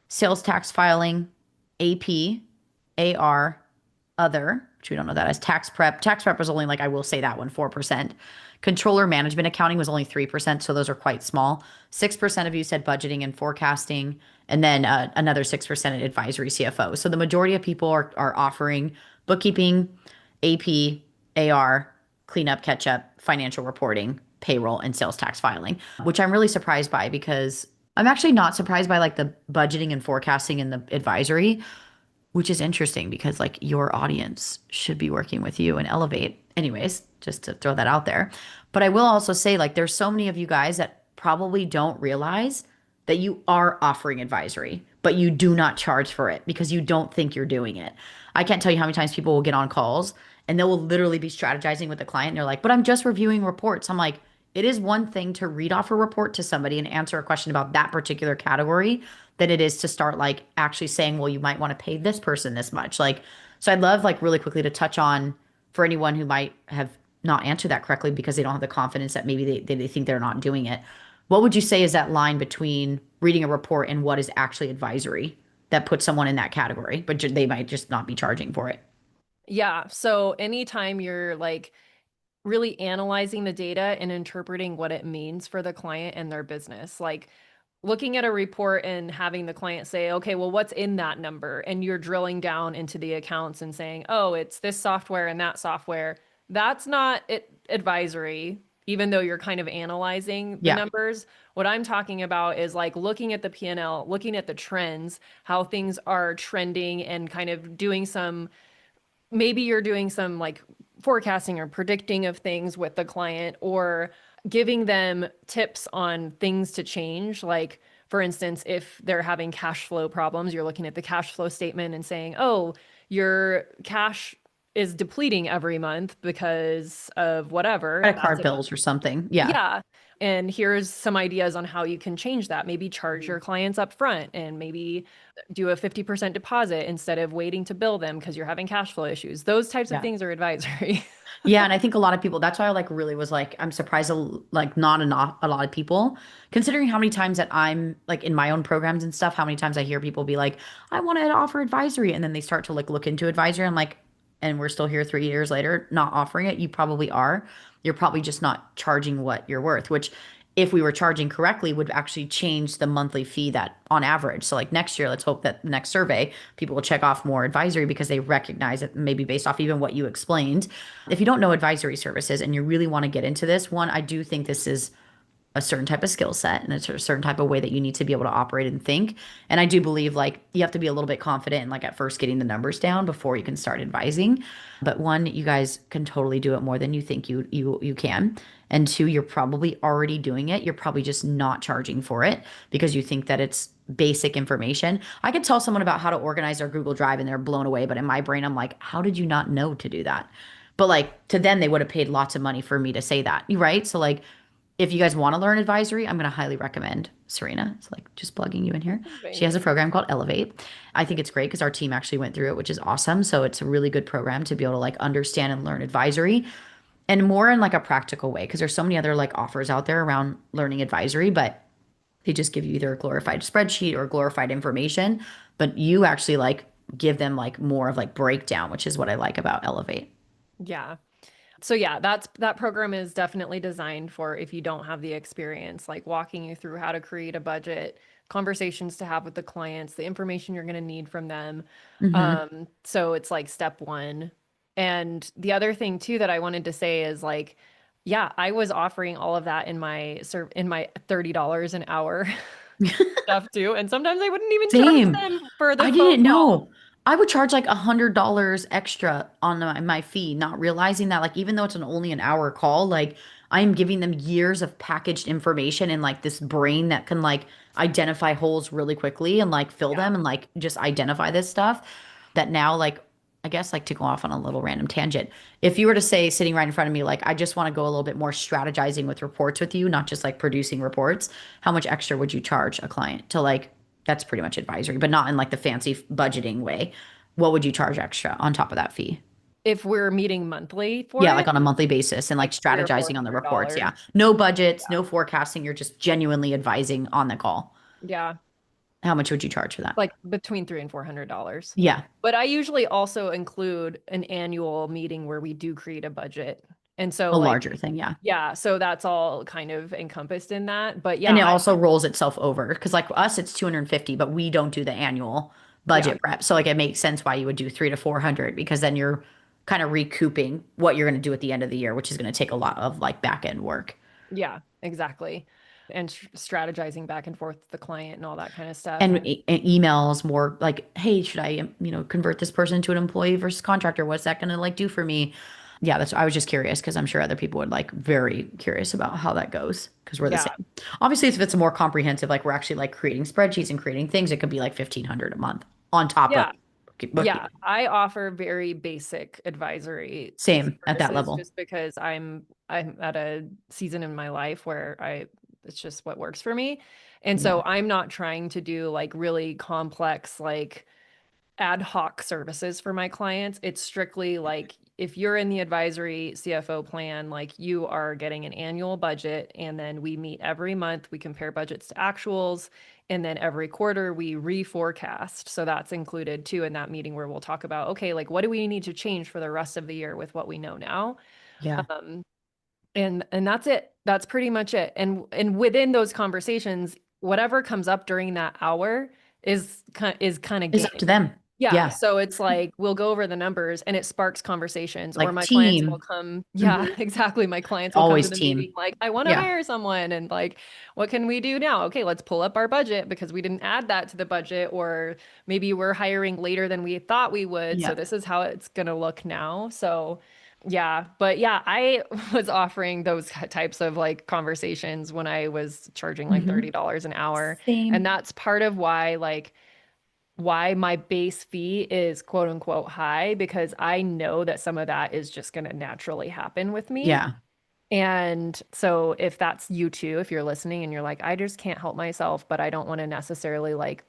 sales tax filing, AP, AR, other, which we don't know that as tax prep. Tax prep was only like, I will say that one, 4%. Controller management accounting was only 3%. So those are quite small. 6% of you said budgeting and forecasting, and then another 6% in advisory CFO. So the majority of people are offering bookkeeping, AP, AR, cleanup, catch up, financial reporting, payroll, and sales tax filing, which I'm really surprised by because I'm actually not surprised by like the budgeting and forecasting and the advisory, which is interesting because like your audience should be working with you and Elevate. Anyways, just to throw that out there. But I will also say like there's so many of you guys that probably don't realize that you are offering advisory, but you do not charge for it because you don't think you're doing it. I can't tell you how many times people will get on calls and they will literally be strategizing with the client and they're like, "But I'm just reviewing reports." I'm like, "It is one thing to read off a report to somebody and answer a question about that particular category than it is to start like actually saying, well, you might want to pay this person this much." Like, so I'd love like really quickly to touch on for anyone who might have not answered that correctly because they don't have the confidence that maybe they think they're not doing it. What would you say is that line between reading a report and what is actually advisory that puts someone in that category, but they might just not be charging for it?
Yeah, so anytime you're like really analyzing the data and interpreting what it means for the client and their business, like looking at a report and having the client say, okay, well, what's in that number? And you're drilling down into the accounts and saying, oh, it's this software and that software. That's not advisory, even though you're kind of analyzing the
Yeah.
numbers. What I'm talking about is like looking at the P&L, looking at the trends, how things are trending, and kind of doing some, maybe you're doing some like forecasting or predicting of things with the client, or giving them tips on things to change. Like, for instance, if they're having cash flow problems, you're looking at the cash flow statement and saying, oh, your cash is depleting every month because of whatever.
Credit
That's
card
a
bills or something. Yeah.
yeah. And here's some ideas on how you can change that. Maybe charge your clients up front and maybe do a 50% deposit instead of waiting to bill them because you're having cash flow issues. Those types of
Yeah.
things are advisory.
Yeah, and I think a lot of people, that's why I like really was like, I'm surprised like not enough a lot of people, considering how many times that I'm like in my own programs and stuff, how many times I hear people be like, I want to offer advisory, and then they start to like look into advisory. I'm like, and we're still here 3 years later, not offering it. You probably are. You're probably just not charging what you're worth, which if we were charging correctly would actually change the monthly fee that on average. So like next year, let's hope that the next survey, people will check off more advisory because they recognize it maybe based off even what you explained. If you don't know advisory services and you really want to get into this, one, I do think this is a certain type of skill set and a certain type of way that you need to be able to operate and think. And I do believe like you have to be a little bit confident in like at first getting the numbers down before you can start advising. But one, you guys can totally do it more than you think you can. And two, you're probably already doing it. You're probably just not charging for it because you think that it's basic information. I could tell someone about how to organize their Google Drive and they're blown away, but in my brain I'm like, how did you not know to do that? But like to them they would have paid lots of money for me to say that, right? So like if you guys want to learn advisory, I'm going to highly recommend Serena. It's like just plugging you in here. She has
Thanks.
a program called Elevate. I think it's great because our team actually went through it, which is awesome. So it's a really good program to be able to like understand and learn advisory. and more in like a practical way because there's so many other like offers out there around learning advisory, but they just give you either a glorified spreadsheet or glorified information, but you actually like give them like more of like breakdown, which is what I like about Elevate.
Yeah. So yeah, that program is definitely designed for if you don't have the experience, like walking you through how to create a budget, conversations to have with the clients, the information you're going to need from them.
Hmm.
So it's like step one. And the other thing too that I wanted to say is like, yeah, I was offering all of that in my $30 an hour stuff too, and sometimes I wouldn't even charge
Same.
them for the
I
phone
didn't
call.
know. I would charge like $100 extra on my fee, not realizing that like even though it's only an hour call, like I am giving them years of packaged information and like this brain that can like identify holes really quickly and like fill
Yeah.
them and like just identify this stuff that now like I guess like to go off on a little random tangent. If you were to say sitting right in front of me, like I just want to go a little bit more strategizing with reports with you, not just like producing reports, how much extra would you charge a client to like that's pretty much advisory, but not in like the fancy budgeting way. What would you charge extra on top of that fee?
If we're meeting monthly for
Yeah, like
it,
on a monthly basis and like
like three or four
strategizing on the
hundred
reports.
dollars.
Yeah. No budgets, no forecasting. You're just genuinely advising on the call.
Yeah,
How much would you charge for that?
like between three and $400.
Yeah.
But I usually also include an annual meeting where we do create a budget. And so
A
like,
larger thing. Yeah.
yeah, so that's all kind of encompassed in that. But
And
yeah,
it
I
also rolls itself over because like us, it's 250, but we don't do the annual
yeah,
budget prep. So like it makes sense why you would do 300 to 400 because then you're kind of recouping what you're going to do at the end of the year, which is going to take a lot of like back end work.
yeah, exactly. And strategizing back and forth with the client and all that kind of stuff.
And, and emails more like, hey, should I, convert this person to an employee versus contractor? What's that going to like do for me? Yeah, that's, I was just curious because I'm sure other people would like very curious about how that goes because we're the
Yeah.
same. Obviously, if it's a more comprehensive, like we're actually like creating spreadsheets and creating things, it could be like 1,500 a month on top of
Yeah. Yeah,
bookkeeping.
I offer very basic advisory
Same at that
services
level.
just because I'm at a season in my life where I it's just what works for me. And
Yeah.
so I'm not trying to do like really complex like ad hoc services for my clients. It's strictly like if you're in the advisory CFO plan, like you are getting an annual budget, and then we meet every month, we compare budgets to actuals, and then every quarter we reforecast. So that's included too in that meeting where we'll talk about, okay, like what do we need to change for the rest of the year with what we know now?
Yeah.
Um, and that's it. That's pretty much it. And within those conversations, whatever comes up during that hour is kind of
It's up
game.
to them.
Yeah,
Yeah.
so it's like we'll go over the numbers and it sparks conversations, or
Like
my clients will
team.
come. Yeah,
Hmm.
exactly. My clients will come to
Always
the
team.
meeting like, I want to
Yeah.
hire someone, and like, what can we do now? Okay, let's pull up our budget because we didn't add that to the budget, or maybe we're hiring later than we thought we would. So
Yeah.
this is how it's gonna look now. So yeah, but yeah, I was offering those types of like conversations when I was charging like
Hmm.
$30 an hour. And
Same.
that's part of why like why my base fee is quote unquote high, because I know that some of that is just going to naturally happen with me.
Yeah.
And so if that's you too, if you're listening and you're like, I just can't help myself, but I don't want to necessarily like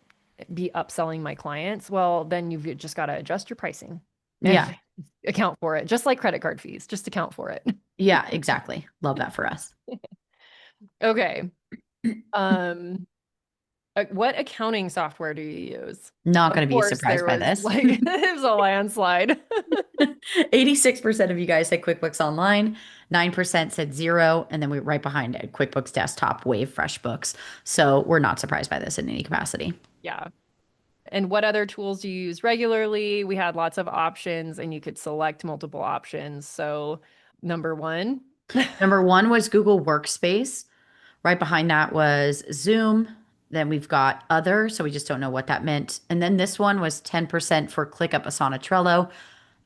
be upselling my clients, well, then you've just got to adjust your pricing and
Yeah.
account for it, just like credit card fees, just account for it.
Yeah, exactly. Love that for us.
Okay. Um, what accounting software do you use?
Not
Of
going to be
course,
surprised
there
by
was
this.
like, it was a landslide.
86% of you guys said QuickBooks Online, 9% said Zero, and then we right behind it, QuickBooks Desktop, Wave, FreshBooks. So we're not surprised by this in any capacity.
Yeah. And what other tools do you use regularly? We had lots of options and you could select multiple options. So, number one,
Number one was Google Workspace. Right behind that was Zoom. Then we've got other, so we just don't know what that meant. And then this one was 10% for ClickUp, Asana, Trello.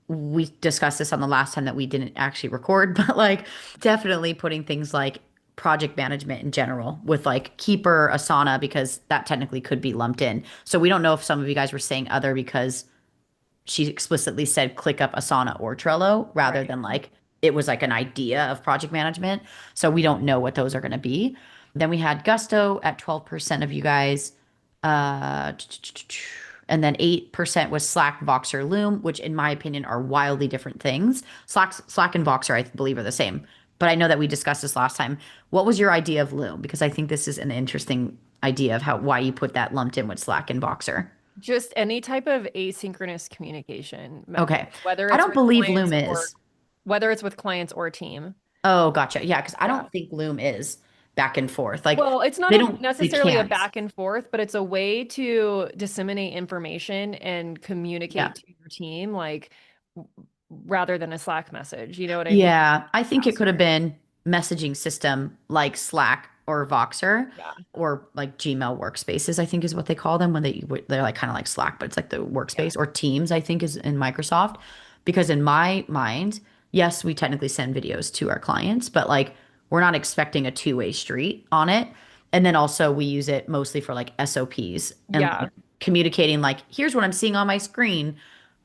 We discussed this on the last time that we didn't actually record, but like definitely putting things like project management in general with like Keeper, Asana, because that technically could be lumped in. So we don't know if some of you guys were saying other because she explicitly said ClickUp, Asana, or Trello rather
right.
than like it was like an idea of project management. So we don't know what those are going to be. Then we had Gusto at 12% of you guys. Uh, And then 8% was Slack, Voxer, Loom, which in my opinion are wildly different things. Slack and Voxer, I believe, are the same. But I know that we discussed this last time. What was your idea of Loom? Because I think this is an interesting idea of how why you put that lumped in with Slack and Voxer.
Just any type of asynchronous communication method,
Okay.
whether
I
it's
don't
with
believe
clients
Loom
or
is.
whether it's with clients or team.
Oh, gotcha. Yeah, because I
Yeah.
don't think Loom is back and forth. Like
Well, it's not
they don't, they
necessarily a
can't.
back and forth, but it's a way to disseminate information and
Yeah.
communicate to your team, like rather than a Slack message. You know what I mean?
Yeah, I think it could have
Faster.
been messaging system like Slack or Voxer
Yeah.
or like Gmail workspaces, I think is what they call them when they're like kind of like Slack, but it's like the
Yeah.
workspace or Teams, I think is in Microsoft. Because in my mind, yes, we technically send videos to our clients, but like we're not expecting a two-way street on it. And then also we use it mostly for like SOPs and
Yeah.
like communicating like here's what I'm seeing on my screen,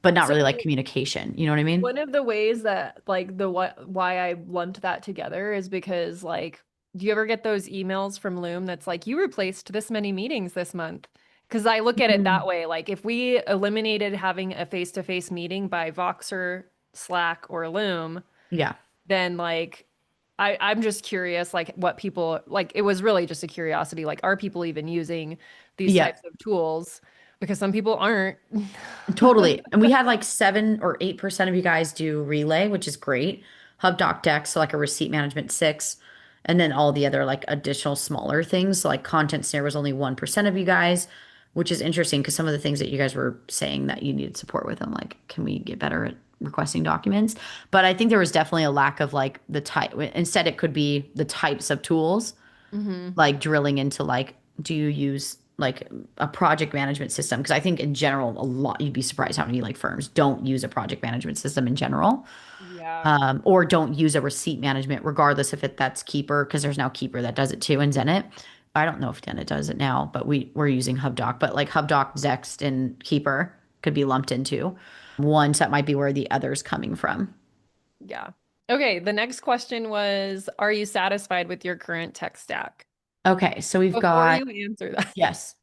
but not
So
really like communication. You know what I mean?
one of the ways that like the what why I lumped that together is because like do you ever get those emails from Loom that's like you replaced this many meetings this month? Because I look at it that
Mhm.
way. Like if we eliminated having a face-to-face meeting by Voxer, Slack, or Loom,
Yeah.
then like I'm just curious like what people like it was really just a curiosity. Like are people even using these
Yeah.
types of tools? Because some people aren't.
Totally. And we had like 7 or 8% of you guys do Relay, which is great. HubDoc Deck, so like a receipt management 6. And then all the other like additional smaller things. So like Content Snare was only 1% of you guys, which is interesting because some of the things that you guys were saying that you needed support with, I'm like, can we get better at requesting documents? But I think there was definitely a lack of like the type. Instead, it could be the types of tools
Hmm.
like drilling into like do you use like a project management system because I think in general a lot you'd be surprised how many like firms don't use a project management system in general,
Yeah.
or don't use a receipt management regardless if that's Keeper because there's now Keeper that does it too and Zenit. I don't know if Zenit does it now, but we're using HubDoc, but like HubDoc, Zext, and Keeper could be lumped into ones that might be where the other's coming from.
Yeah. Okay, the next question was, are you satisfied with your current tech stack?
Okay, so we've
Before
got
you answer that,
yes.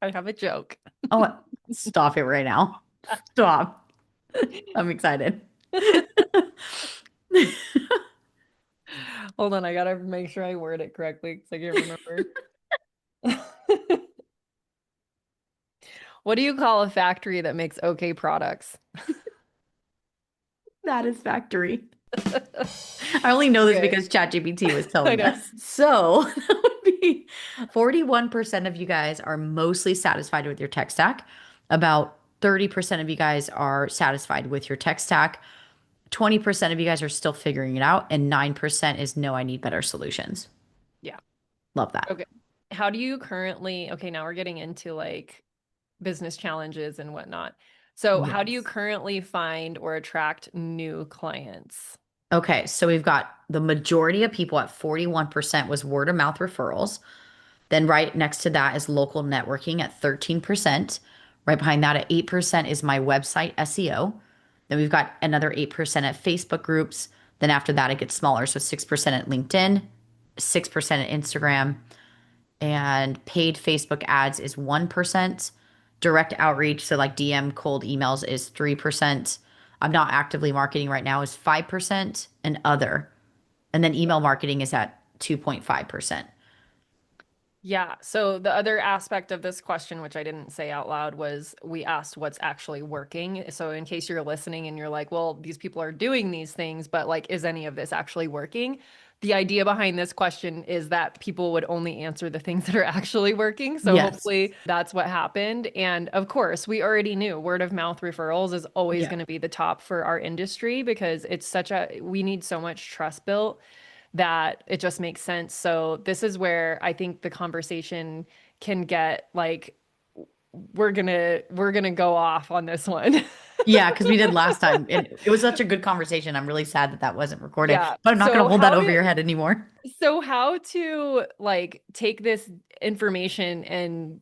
I have a joke.
Oh, stop it right now. Stop. I'm excited.
Hold on, I gotta make sure I word it correctly because I can't remember. What do you call a factory that makes okay products?
That is factory. I only know this
Okay,
because ChatGPT was
I
telling
know.
us. So that would be 41% of you guys are mostly satisfied with your tech stack. About 30% of you guys are satisfied with your tech stack. 20% of you guys are still figuring it out. And 9% is no, I need better solutions.
Yeah.
Love that.
Okay. How do you currently, okay, now we're getting into like business challenges and whatnot. So, how do you
Yes.
currently find or attract new clients?
Okay, so we've got the majority of people at 41% was word of mouth referrals. Then right next to that is local networking at 13%. Right behind that at 8% is my website SEO. Then we've got another 8% at Facebook groups. Then after that, it gets smaller. So 6% at LinkedIn, 6% at Instagram, and paid Facebook ads is 1%. Direct outreach, so like DM cold emails, is 3%. I'm not actively marketing right now, is 5%, and other. And then email marketing is at 2.5%.
Yeah. So the other aspect of this question, which I didn't say out loud, was we asked what's actually working. So in case you're listening and you're like, well, these people are doing these things, but like, is any of this actually working? The idea behind this question is that people would only answer the things that are actually working. So
Yes.
hopefully that's what happened. And of course, we already knew word of mouth referrals is always
Yeah.
going to be the top for our industry because it's such a, we need so much trust built that it just makes sense. So this is where I think the conversation can get like we're gonna go off on this one.
Yeah, because we did last time. It was such a good conversation. I'm really sad that that wasn't recorded,
Yeah.
but I'm not going to hold that over your head anymore.
So how to like take this information and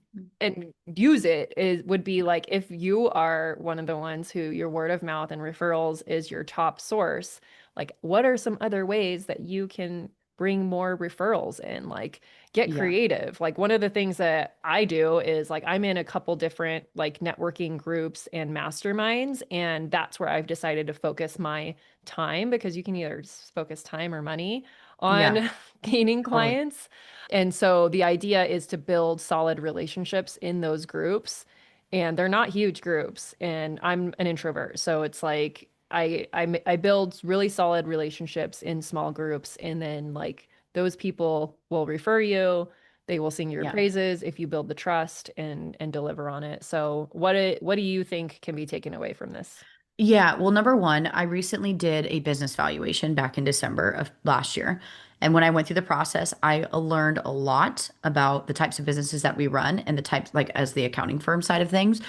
use it is would be like if you are one of the ones who your word of mouth and referrals is your top source, like what are some other ways that you can bring more referrals in, like get
Yeah.
creative. Like one of the things that I do is like I'm in a couple different like networking groups and masterminds, and that's where I've decided to focus my time because you can either focus time or money
Yeah.
on gaining
Totally.
clients. And so the idea is to build solid relationships in those groups. And they're not huge groups. And I'm an introvert. So it's like I build really solid relationships in small groups. And then like those people will refer you. They will sing your
Yeah.
praises if you build the trust and deliver on it. So what do you think can be taken away from this?
Yeah, well, number one, I recently did a business valuation back in December of last year. And when I went through the process, I learned a lot about the types of businesses that we run and the types, like as the accounting firm side of things.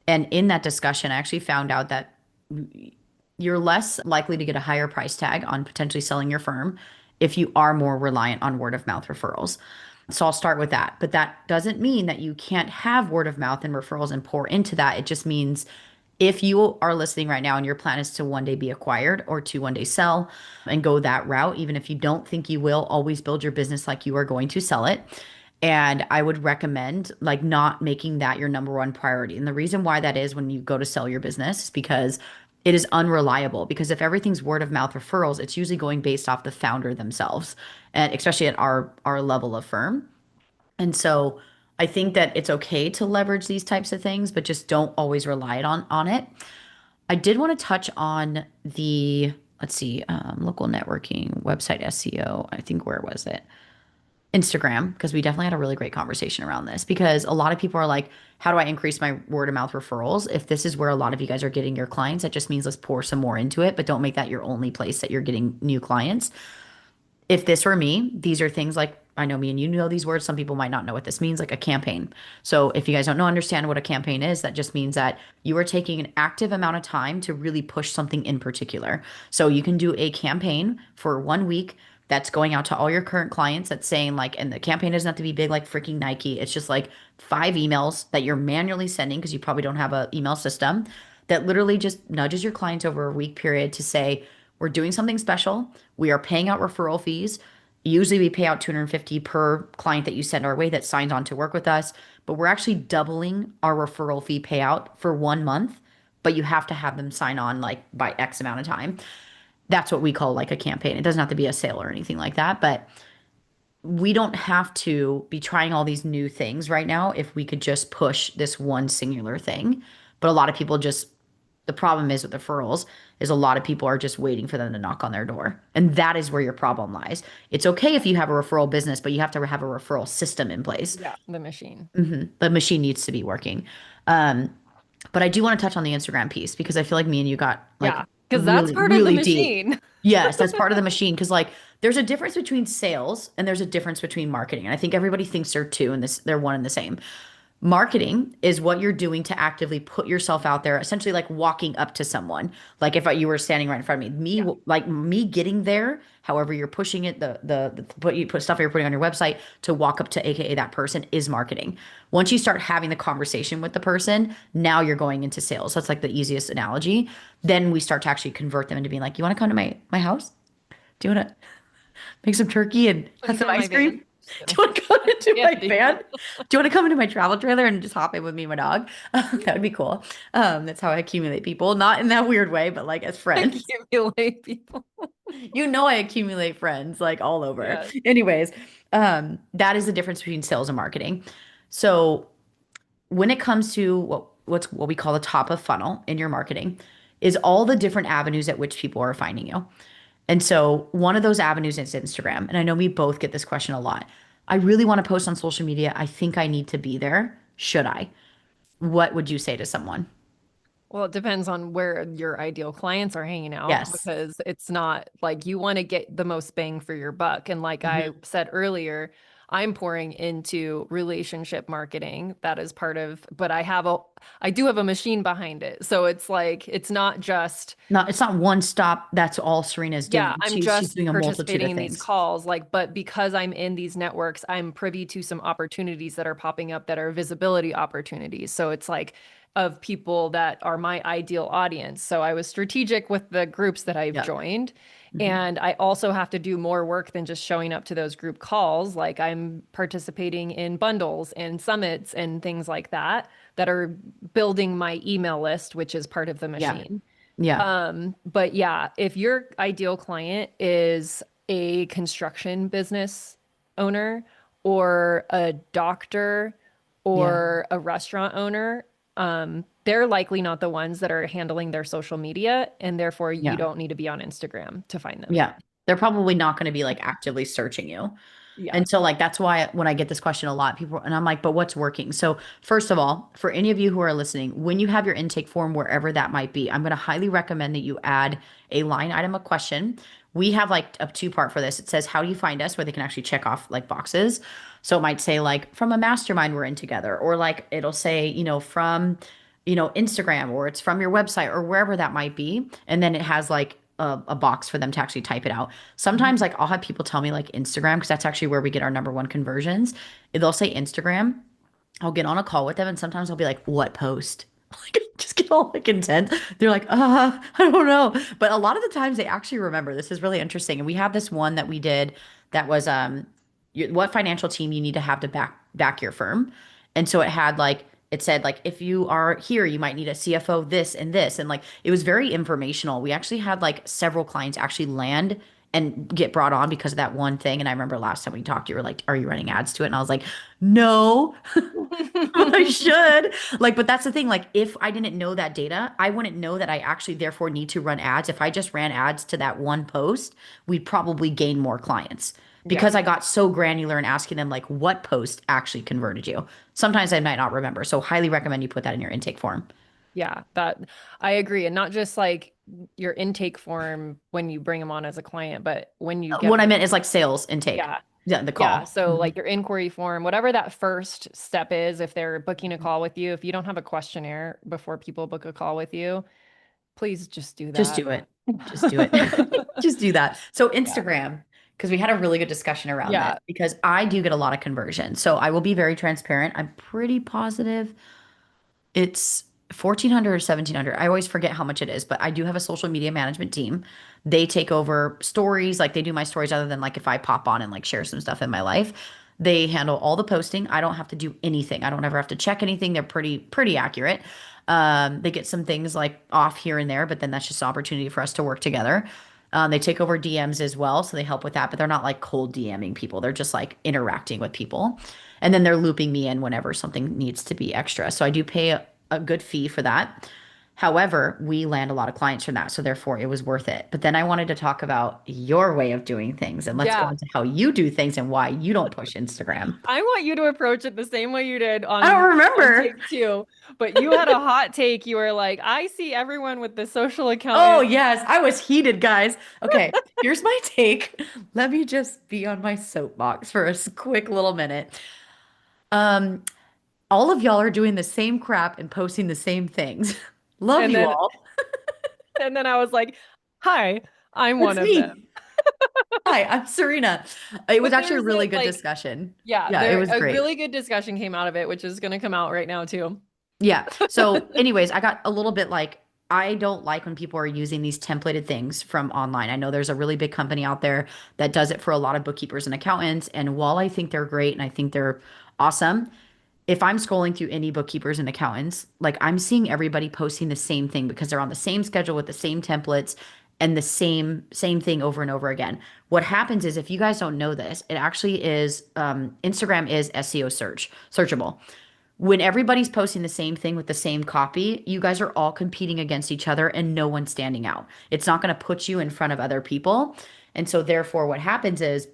And in that discussion, I actually found out that you're less likely to get a higher price tag on potentially selling your firm if you are more reliant on word of mouth referrals. So I'll start with that. But that doesn't mean that you can't have word of mouth and referrals and pour into that. It just means if you are listening right now and your plan is to one day be acquired or to one day sell and go that route, even if you don't think you will, always build your business like you are going to sell it. And I would recommend like not making that your number one priority. And the reason why that is when you go to sell your business is because it is unreliable. Because if everything's word of mouth referrals, it's usually going based off the founder themselves, and especially at our level of firm. And so I think that it's okay to leverage these types of things, but just don't always rely on it. I did want to touch on the, let's see, local networking, website SEO. I think where was it? Instagram, because we definitely had a really great conversation around this. Because a lot of people are like, how do I increase my word of mouth referrals? If this is where a lot of you guys are getting your clients, that just means let's pour some more into it, but don't make that your only place that you're getting new clients. If this were me, these are things like I know me and you know these words. Some people might not know what this means, like a campaign. So if you guys don't know, understand what a campaign is, that just means that you are taking an active amount of time to really push something in particular. So you can do a campaign for 1 week that's going out to all your current clients that's saying like, and the campaign doesn't have to be big like freaking Nike. It's just like 5 emails that you're manually sending because you probably don't have a email system that literally just nudges your clients over a week period to say, we're doing something special. We are paying out referral fees. Usually we pay out 250 per client that you send our way that signs on to work with us, but we're actually doubling our referral fee payout for 1 month, but you have to have them sign on like by X amount of time. That's what we call like a campaign. It doesn't have to be a sale or anything like that, but we don't have to be trying all these new things right now if we could just push this one singular thing. But a lot of people just, the problem is with referrals is a lot of people are just waiting for them to knock on their door. And that is where your problem lies. It's okay if you have a referral business, but you have to have a referral system in place.
Yeah, the machine.
The machine needs to be working. Um, but I do want to touch on the Instagram piece because I feel like me and you got like
Yeah, because that's
really,
part of the
really deep.
machine.
Yes, that's part of the machine because like there's a difference between sales and there's a difference between marketing. And I think everybody thinks they're two and this they're one and the same. Marketing is what you're doing to actively put yourself out there, essentially like walking up to someone. Like if you were standing right in front of me,
Yeah.
like me getting there, however you're pushing it, the put you put stuff you're putting on your website to walk up to AKA that person is marketing. Once you start having the conversation with the person, now you're going into sales. That's like the easiest analogy. Then we start to actually convert them into being like, you want to come to my house? Do you want to make some turkey and
Want
have
to
some
come in my
ice cream?
van? Just
Do
kidding.
you want to come into
Yeah,
my
do.
van? Do you want to come into my travel trailer and just hop in with me and my dog? That would be cool. That's how I accumulate people, not in that weird way, but like as friends.
Accumulate people.
You know, I accumulate friends like all over.
Yeah.
Anyways, that is the difference between sales and marketing. So when it comes to what we call the top of funnel in your marketing, is all the different avenues at which people are finding you. And so one of those avenues is Instagram. And I know we both get this question a lot. I really want to post on social media. I think I need to be there. Should I? What would you say to someone?
Well, it depends on where your ideal clients are hanging out
Yes.
because it's not like you want to get the most bang for your buck. And like I
Mhm.
said earlier, I'm pouring into relationship marketing. That is part of, but I do have a machine behind it. So it's like, it's not just
Not, it's not one stop. That's all Serena's
yeah,
doing.
I'm
She's
just
doing a multitude
participating
of
in these
things.
calls, like, but because I'm in these networks, I'm privy to some opportunities that are popping up that are visibility opportunities. So it's like of people that are my ideal audience. So I was strategic with the groups that I've
Yeah.
joined.
Mhm.
And I also have to do more work than just showing up to those group calls. Like I'm participating in bundles and summits and things like that that are building my email list, which is part of the
Yeah.
machine.
Yeah.
But yeah, if your ideal client is a construction business owner or a doctor
Yeah.
or a restaurant owner, they're likely not the ones that are handling their social media, and therefore you
Yeah.
don't need to be on Instagram to find them.
Yeah. They're probably not going to be like actively searching you.
Yeah.
And so, like, that's why when I get this question a lot, people, and I'm like, but what's working? So, first of all, for any of you who are listening, when you have your intake form, wherever that might be, I'm going to highly recommend that you add a line item, a question. We have like a two-part for this. It says, how do you find us? Where they can actually check off like boxes. So it might say, like, from a mastermind we're in together, or like it'll say, from, Instagram, or it's from your website, or wherever that might be. And then it has like, a box for them to actually type it out. Sometimes, like, I'll have people tell me, like, Instagram, because that's actually where we get our number one conversions. They'll say Instagram. I'll get on a call with them, and sometimes I'll be like, what post? Like, just get all like intent. They're like, I don't know. But a lot of the times they actually remember. This is really interesting. And we have this one that we did that was what financial team you need to have to back your firm. And so it said like if you are here, you might need a CFO this and this. And like it was very informational. We actually had like several clients actually land and get brought on because of that one thing. And I remember last time we talked, you were like, are you running ads to it? And I was like, no. I should. Like, but that's the thing. Like, if I didn't know that data, I wouldn't know that I actually therefore need to run ads. If I just ran ads to that one post, we'd probably gain more clients
Yeah.
because I got so granular in asking them, like, what post actually converted you. Sometimes I might not remember. So, highly recommend you put that in your intake form.
Yeah, that I agree. And not just like your intake form when you bring them on as a client, but when you get
What I
them.
meant is like sales intake.
Yeah.
Yeah, the
Yeah.
call.
So
Mhm.
like your inquiry form, whatever that first step is, if they're booking a call with you, if you don't have a questionnaire before people book a call with you, please just do
Just
that.
do it. Just do it. Just do that. So
Yeah.
Instagram, because we had a really good discussion around this,
Yeah.
because I do get a lot of conversion. So I will be very transparent. I'm pretty positive it's 1,400 or 1,700. I always forget how much it is, but I do have a social media management team. They take over stories, like they do my stories other than like if I pop on and like share some stuff in my life. They handle all the posting. I don't have to do anything. I don't ever have to check anything. They're pretty accurate. They get some things like off here and there, but then that's just an opportunity for us to work together. They take over DMs as well, so they help with that, but they're not like cold DMing people. They're just like interacting with people. And then they're looping me in whenever something needs to be extra. So I do pay a good fee for that. However, we land a lot of clients from that. So therefore, it was worth it. But then I wanted to talk about your way of doing things, and let's go
Yeah.
into how you do things and why you don't push Instagram.
I want you to approach it the same way you did
I don't
on
remember.
take two, but you had a hot take. You were like, I see everyone with the social
Oh,
accountant.
yes. I was heated, guys. Okay, here's my take. Let me just be on my soapbox for a quick little minute. Um, all of y'all are doing the same crap and posting the same things. Love
And
you
then
all.
and then I was like, hi, I'm one
That's
of them.
me. Hi, I'm Serena. It was
But
actually a
there's
really
a
good
like,
discussion.
yeah,
Yeah, it
there
was
a
great.
really good discussion came out of it, which is going to come out right now too.
Yeah. So, anyways, I got a little bit like, I don't like when people are using these templated things from online. I know there's a really big company out there that does it for a lot of bookkeepers and accountants. And while I think they're great and I think they're awesome, if I'm scrolling through any bookkeepers and accountants, like I'm seeing everybody posting the same thing because they're on the same schedule with the same templates and the same thing over and over again. What happens is if you guys don't know this, it actually is Instagram is SEO searchable. When everybody's posting the same thing with the same copy, you guys are all competing against each other and no one's standing out. It's not going to put you in front of other people. And so therefore what happens is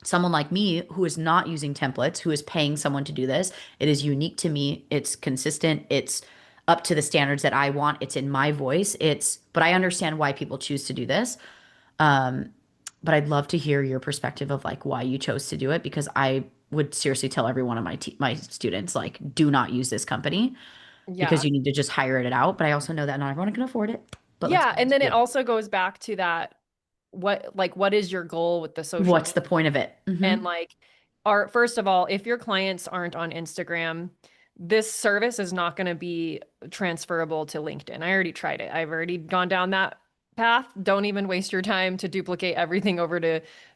someone like me who is not using templates, who is paying someone to do this, it is unique to me. It's consistent. It's up to the standards that I want. It's in my voice. But I understand why people choose to do this. Um, but I'd love to hear your perspective of like why you chose to do it because I would seriously tell every one of my students like do not use this company because
Yeah.
you need to just hire it out. But I also know that not everyone can afford it. But let's
Yeah,
get
and
into
then it
it.
also goes back to that what is your goal with the social
What's
media?
the point of it?
And
Hmm.
like, are first of all, if your clients aren't on Instagram, this service is not going to be transferable to LinkedIn. I already tried it. I've already gone down that path, don't even waste your time to duplicate everything over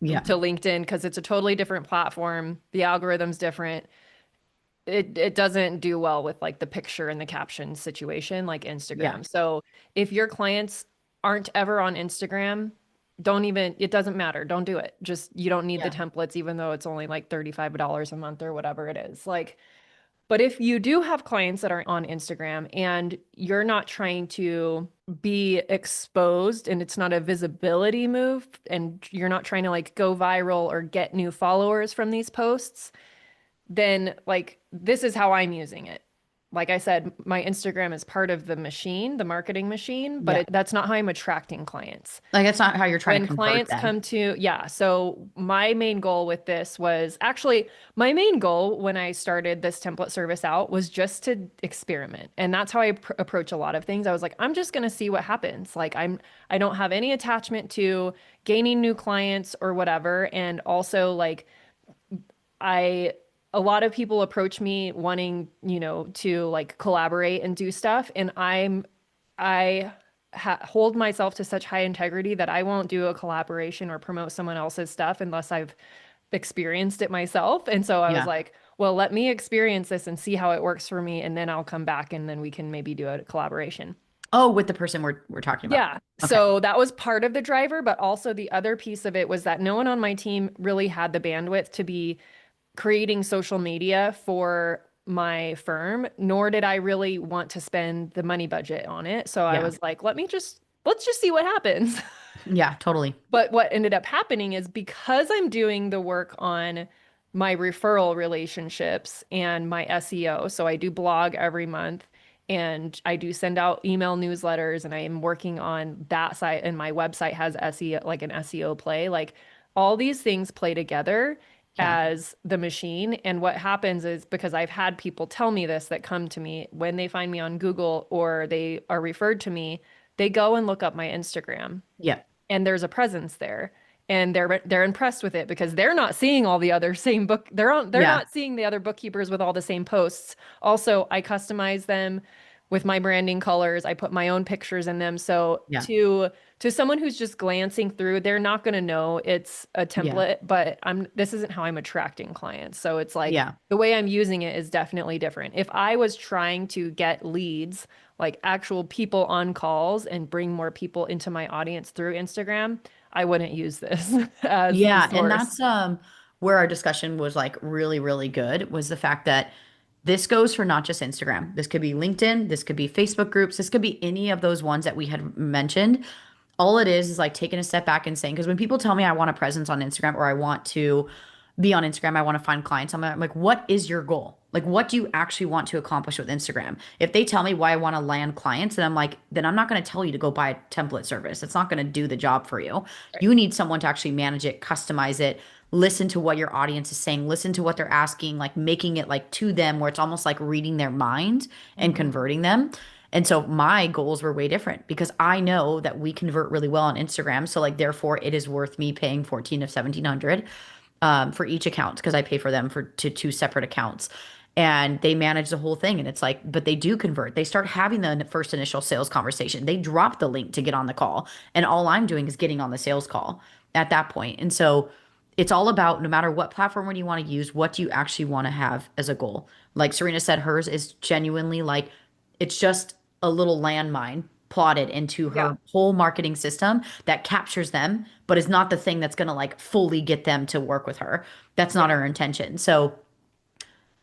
Yeah.
to LinkedIn because it's a totally different platform. The algorithm's different. It doesn't do well with like the picture and the caption situation like
Yeah.
Instagram. So if your clients aren't ever on Instagram, don't even, it doesn't matter. Don't do it. Just you don't need the
Yeah.
templates, even though it's only like $35 a month or whatever it is. Like, but if you do have clients that are on Instagram and you're not trying to be exposed and it's not a visibility move and you're not trying to like go viral or get new followers from these posts, then like this is how I'm using it. Like I said, my Instagram is part of the machine, the marketing machine, but
Yeah.
that's not how I'm attracting clients.
Like that's not how you're trying to
When
convert
clients
them.
come to, yeah, so my main goal with this was actually my main goal when I started this template service out was just to experiment. And that's how I approach a lot of things. I was like, I'm just going to see what happens. Like I don't have any attachment to gaining new clients or whatever. And also like I a lot of people approach me wanting, to like collaborate and do stuff, and I hold myself to such high integrity that I won't do a collaboration or promote someone else's stuff unless I've experienced it myself. And so I was
Yeah.
like, well, let me experience this and see how it works for me, and then I'll come back and then we can maybe do a collaboration.
Oh, with the person we're talking about.
Yeah.
Okay.
So that was part of the driver, but also the other piece of it was that no one on my team really had the bandwidth to be creating social media for my firm, nor did I really want to spend the money budget on it. So I
Yeah.
was like, let's just see what happens.
Yeah, totally.
But what ended up happening is because I'm doing the work on my referral relationships and my SEO, so I do blog every month and I do send out email newsletters and I am working on that site and my website has SEO, like an SEO play. Like all these things play together
Yeah.
as the machine. And what happens is because I've had people tell me this that come to me when they find me on Google or they are referred to me, they go and look up my Instagram
Yeah.
and there's a presence there and they're impressed with it because they're not seeing all the other same book they're
Yeah.
not seeing the other bookkeepers with all the same posts. Also, I customize them with my branding colors. I put my own pictures in them. So
Yeah.
to someone who's just glancing through, they're not going to know it's a
Yeah.
template, but I'm this isn't how I'm attracting clients. So it's like
Yeah.
the way I'm using it is definitely different. If I was trying to get leads, like actual people on calls and bring more people into my audience through Instagram, I wouldn't use this as the
Yeah, and
source.
that's where our discussion was like really, really good was the fact that this goes for not just Instagram. This could be LinkedIn, this could be Facebook groups, this could be any of those ones that we had mentioned. All it is like taking a step back and saying, because when people tell me I want a presence on Instagram or I want to be on Instagram, I want to find clients, I'm like, what is your goal? Like, what do you actually want to accomplish with Instagram? If they tell me why I want to land clients, then I'm like, then I'm not going to tell you to go buy a template service. It's not going to do the job for you.
Right.
You need someone to actually manage it, customize it, listen to what your audience is saying, listen to what they're asking, like making it like to them where it's almost like reading their mind and
Mhm.
converting them. And so my goals were way different because I know that we convert really well on Instagram. So like therefore it is worth me paying 14 of 1700 for each account because I pay for them for to two separate accounts. And they manage the whole thing. And it's like, but they do convert. They start having the first initial sales conversation. They drop the link to get on the call. And all I'm doing is getting on the sales call at that point. And so it's all about no matter what platform you want to use, what do you actually want to have as a goal? Like Serena said, hers is genuinely like it's just a little landmine plotted into
Yeah.
her whole marketing system that captures them, but is not the thing that's going to like fully get them to work with her. That's not
Yeah.
her intention. So,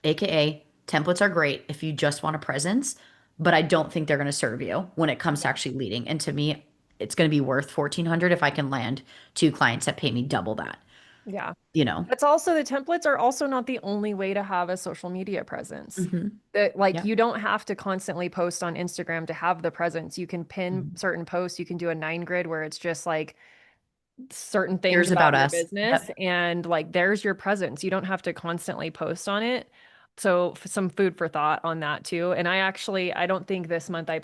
AKA, templates are great if you just want a presence, but I don't think they're going to serve you when it comes to
Yeah.
actually leading. And to me, it's going to be worth 1400 if I can land two clients that pay me double that,
Yeah.
you know.
That's also the templates are also not the only way to have a social media presence.
Hmm.
That like
Yeah.
you don't have to constantly post on Instagram to have the presence. You can pin
Mhm.
certain posts. You can do a 9 grid where it's just like certain things
Here's
about
about
your
us.
business
Yep.
and like there's your presence. You don't have to constantly post on it. So some food for thought on that too. And I don't think this month I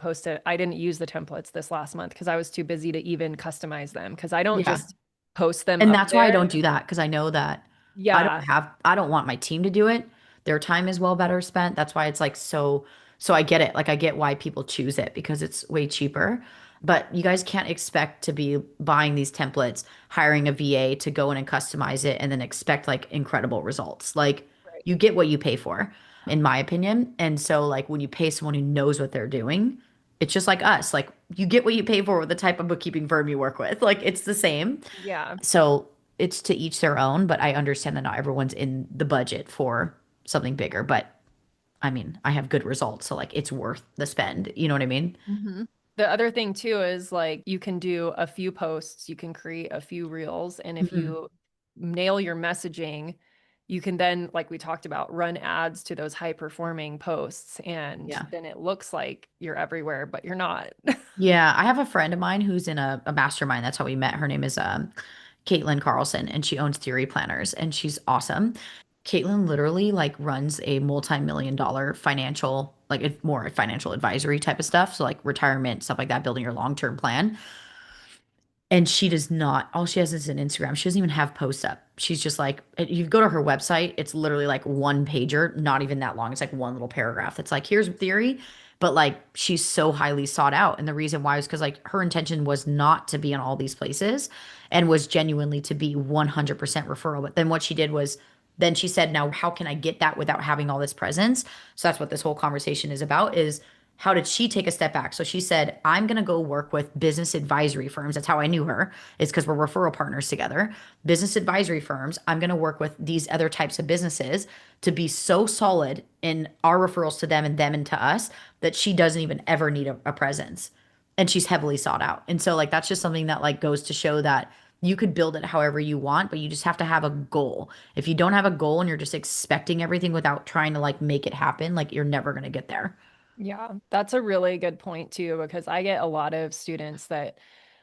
didn't use the templates this last month because I was too busy to even customize them because I don't
Yeah.
just post them
And
up
that's why I
there.
don't do that because I know that
Yeah.
I don't want my team to do it. Their time is well better spent. That's why it's like so. So I get it. Like I get why people choose it because it's way cheaper. But you guys can't expect to be buying these templates, hiring a VA to go in and customize it, and then expect like incredible results. Like
Right.
you get what you pay for, in my opinion. And so like when you pay someone who knows what they're doing, it's just like us. Like you get what you pay for with the type of bookkeeping firm you work with. Like it's the same.
Yeah.
So it's to each their own, but I understand that not everyone's in the budget for something bigger. But I mean, I have good results, so like it's worth the spend. You know what I mean?
hmm The other thing too is like you can do a few posts, you can create a few reels, and if
Mhm.
you nail your messaging, you can then, like we talked about, run ads to those high performing posts, and
Yeah.
then it looks like you're everywhere, but you're not.
Yeah, I have a friend of mine who's in a mastermind. That's how we met. Her name is Caitlin Carlson, and she owns Theory Planners, and she's awesome. Caitlin literally like runs a multi-million dollar financial, like more financial advisory type of stuff. So like retirement, stuff like that, building your long-term plan. And she does not, all she has is an Instagram. She doesn't even have posts up. She's just like, you go to her website, it's literally like one pager, not even that long. It's like one little paragraph. It's like, here's theory. But like, she's so highly sought out. And the reason why is because like her intention was not to be in all these places and was genuinely to be 100% referral. But then what she did was, then she said, now how can I get that without having all this presence? So that's what this whole conversation is about is how did she take a step back? So she said, I'm going to go work with business advisory firms. That's how I knew her, is because we're referral partners together. Business advisory firms. I'm going to work with these other types of businesses to be so solid in our referrals to them and to us that she doesn't even ever need a presence. And she's heavily sought out. And so, like, that's just something that, like, goes to show that you could build it however you want, but you just have to have a goal. If you don't have a goal and you're just expecting everything without trying to, like, make it happen, like, you're never going to get there.
Yeah, that's a really good point too, because I get a lot of students that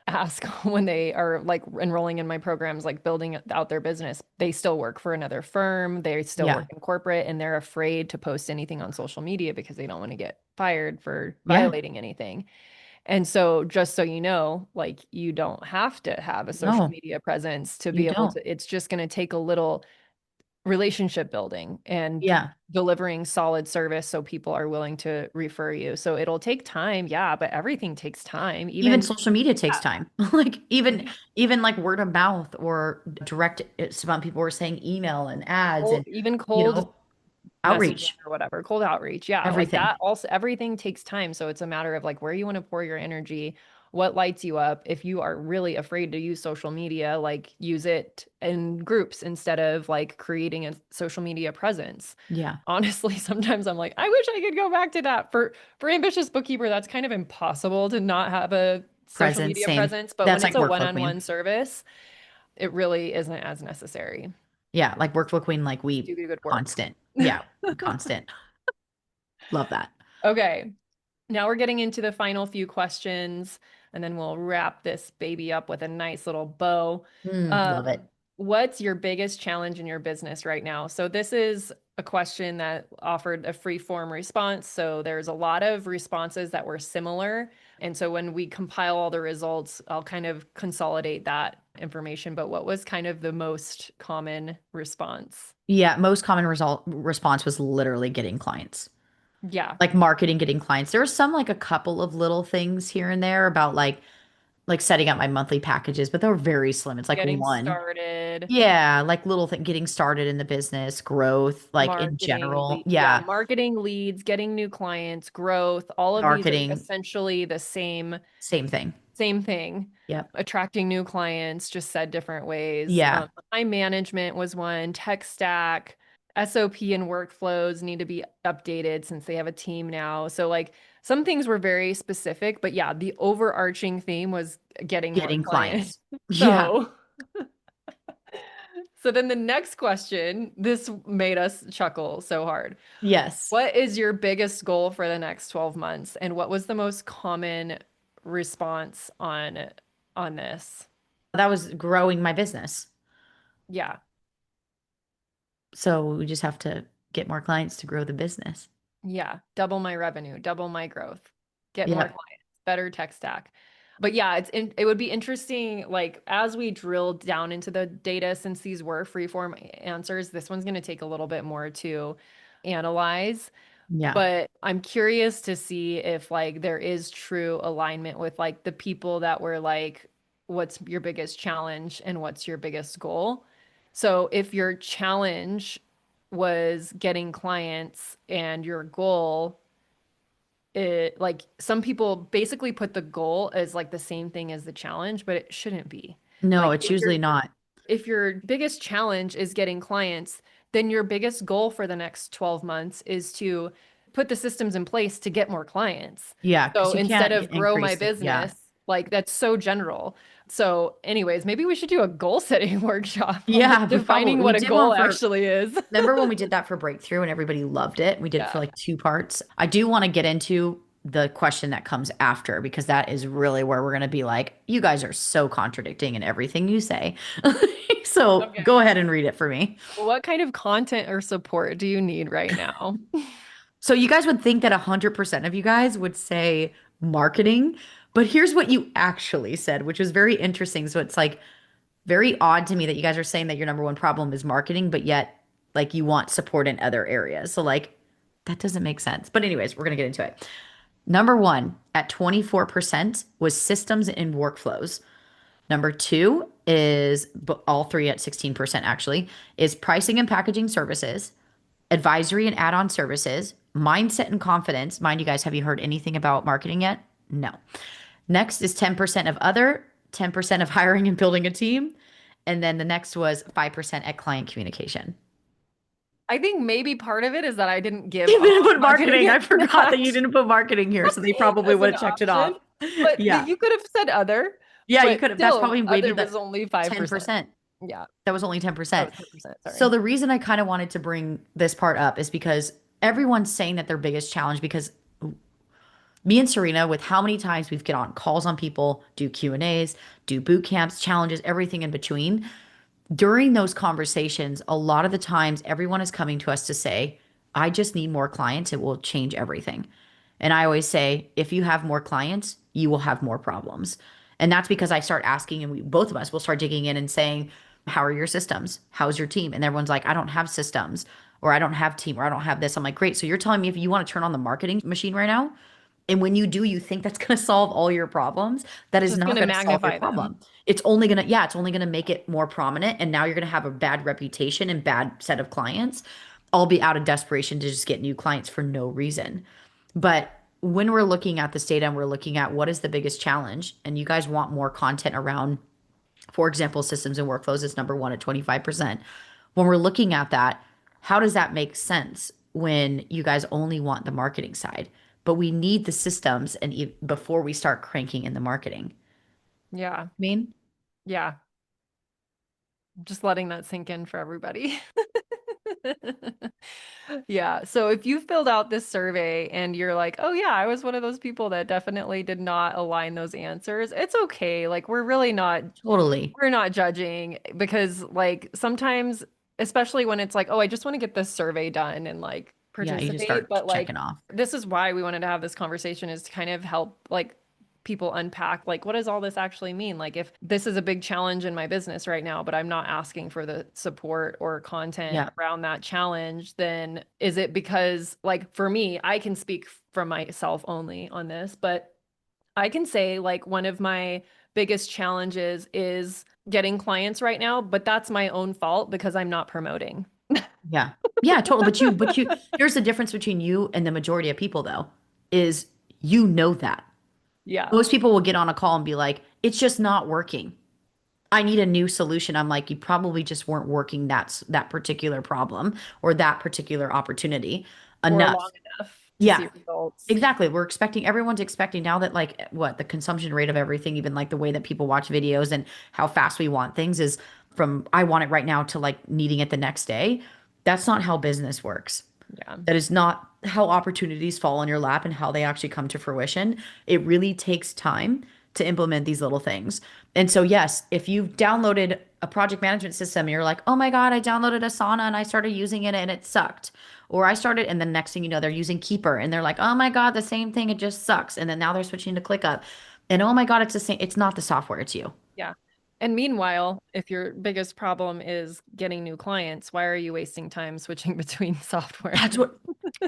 ask when they are like enrolling in my programs, like building out their business, they still work for another firm, they still
Yeah.
work in corporate, and they're afraid to post anything on social media because they don't want to get fired for
Yeah.
violating anything. And so, just so you know, like you don't have to have a social
No,
media presence to
you
be able
don't.
to, it's just going to take a little relationship building and
Yeah.
delivering solid service so people are willing to refer you. So it'll take time, yeah, but everything takes time.
Even
Even
social media takes
yeah,
time. Like even
yeah,
even like word of mouth or direct some people were saying email and ads and
even
you
cold
know,
messaging
outreach,
or whatever, cold outreach. Yeah, like
everything.
that also everything takes time. So it's a matter of like where you want to pour your energy, what lights you up. If you are really afraid to use social media, like use it in groups instead of like creating a social media presence.
Yeah.
Honestly, sometimes I'm like, I wish I could go back to that. For ambitious bookkeeper, that's kind of impossible to not have a social
Presence,
media
same.
presence, but when
That's
it's
like
a
workflow
one-on-one
queen.
service, it really isn't as necessary.
Yeah, like workflow queen, like we
Do good work.
constant. Yeah, constant. Love that.
Okay. Now we're getting into the final few questions, and then we'll wrap this baby up with a nice little bow.
Love it.
What's your biggest challenge in your business right now? So this is a question that offered a free form response. So there's a lot of responses that were similar. And so when we compile all the results, I'll kind of consolidate that information. But what was kind of the most common response?
Yeah, most common response was literally getting clients.
Yeah,
Like marketing, getting clients. There was some like a couple of little things here and there about like setting up my monthly packages, but they were very slim. It's like
getting
one.
started.
Yeah, like little thing, getting started in the business, growth, like in
Marketing,
general.
yeah,
Yeah,
marketing leads, getting new clients, growth, all of these are
marketing,
essentially the
same thing.
same thing.
Yep.
Attracting new clients, just said different ways.
Yeah,
Time management was one, tech stack, SOP and workflows need to be updated since they have a team now. So like some things were very specific, but yeah, the overarching theme was getting more
getting
clients.
clients. Yeah.
So so then the next question, this made us chuckle so hard.
Yes.
What is your biggest goal for the next 12 months? And what was the most common response on this?
That was growing my business.
Yeah.
So we just have to get more clients to grow the business.
Yeah. Double my revenue, double my growth, get more
Yeah.
clients, better tech stack. But yeah, it would be interesting, like as we drill down into the data, since these were free form answers, this one's going to take a little bit more to analyze.
Yeah.
But I'm curious to see if like there is true alignment with like the people that were like, what's your biggest challenge and what's your biggest goal? So if your challenge was getting clients and your goal, it like some people basically put the goal as like the same thing as the challenge, but it shouldn't be.
No,
Like
it's usually not.
if your biggest challenge is getting clients, then your biggest goal for the next 12 months is to put the systems in place to get more clients.
Yeah,
So
because you
instead
can't
of grow my
increase it. Yeah.
business, like that's so general. So, anyways, maybe we should do a goal setting workshop on like
Yeah, we
defining
probably we
what a
did one
goal
for
actually is.
remember when we did that for Breakthrough and everybody loved it? We did it for
Yeah.
like 2 parts. I do want to get into the question that comes after because that is really where we're going to be like, you guys are so contradicting in everything you say. So
Okay.
go ahead and read it for me.
What kind of content or support do you need right now?
So you guys would think that 100% of you guys would say marketing, but here's what you actually said, which was very interesting. So it's like very odd to me that you guys are saying that your number one problem is marketing, but yet like you want support in other areas. So like that doesn't make sense. But anyways, we're gonna get into it. Number one at 24% was systems and workflows. Number two is all three at 16% actually is pricing and packaging services, advisory and add-on services, mindset and confidence. Mind you guys, have you heard anything about marketing yet? No. Next is 10% of other, 10% of hiring and building a team. And then the next was 5% at client communication.
I think maybe part of it is that I didn't give
You didn't put
marketing
marketing.
as
I
an
forgot that you
option.
didn't put marketing here. So they probably
As
would
an
have checked it
option.
off.
But
Yeah.
you could have said other,
Yeah, you
but
could have. That's
still,
probably maybe
other
the
was only 5%.
10%.
Yeah,
That was only
that
10%.
was 10%.
So
Sorry.
the reason I kind of wanted to bring this part up is because everyone's saying that their biggest challenge because me and Serena, with how many times we've get on calls on people, do Q&As, do boot camps, challenges, everything in between. During those conversations, a lot of the times everyone is coming to us to say, I just need more clients. It will change everything. And I always say, if you have more clients, you will have more problems. And that's because I start asking, and we both of us will start digging in and saying, how are your systems? How's your team? And everyone's like, I don't have systems, or I don't have team, or I don't have this. I'm like, great. So you're telling me if you want to turn on the marketing machine right now, and when you do, you think that's going to solve all your problems. That
It's
is
just going
not
to
going to solve your
magnify them.
problem. It's only going to, yeah, it's only going to make it more prominent. And now you're going to have a bad reputation and bad set of clients, all be out of desperation to just get new clients for no reason. But when we're looking at this data and we're looking at what is the biggest challenge, and you guys want more content around, for example, systems and workflows is number one at 25%. When we're looking at that, how does that make sense when you guys only want the marketing side? But we need the systems and before we start cranking in the marketing.
Yeah.
I mean,
Yeah. Just letting that sink in for everybody. Yeah. So if you filled out this survey and you're like, oh, yeah, I was one of those people that definitely did not align those answers, it's okay. Like,
totally.
we're not judging because, like, sometimes, especially when it's like, oh, I just want to get this survey done and like
Yeah, you just
participate.
start
But like,
checking off.
this is why we wanted to have this conversation is to kind of help like people unpack like what does all this actually mean? Like if this is a big challenge in my business right now, but I'm not asking for the support or content
Yeah.
around that challenge, then is it because like for me, I can speak from myself only on this, but I can say like one of my biggest challenges is getting clients right now, but that's my own fault because I'm not promoting.
Yeah. Yeah, totally. Here's the difference between you and the majority of people though, is you know that.
Yeah.
Most people will get on a call and be like, it's just not working. I need a new solution. I'm like, you probably just weren't working that particular problem or that particular opportunity
Or
enough.
long enough to
Yeah,
see results.
exactly. Everyone's expecting now that like what the consumption rate of everything, even like the way that people watch videos and how fast we want things is from I want it right now to like needing it the next day. That's not how business works.
Yeah.
That is not how opportunities fall in your lap and how they actually come to fruition. It really takes time to implement these little things. And so, yes, if you've downloaded a project management system and you're like, oh my God, I downloaded Asana and I started using it and it sucked. Or I started, and then next thing you know, they're using Keeper and they're like, oh my God, the same thing, it just sucks. And then now they're switching to ClickUp. And oh my God, it's the same. It's not the software, it's you.
Yeah. And meanwhile, if your biggest problem is getting new clients, why are you wasting time switching between software?
That's what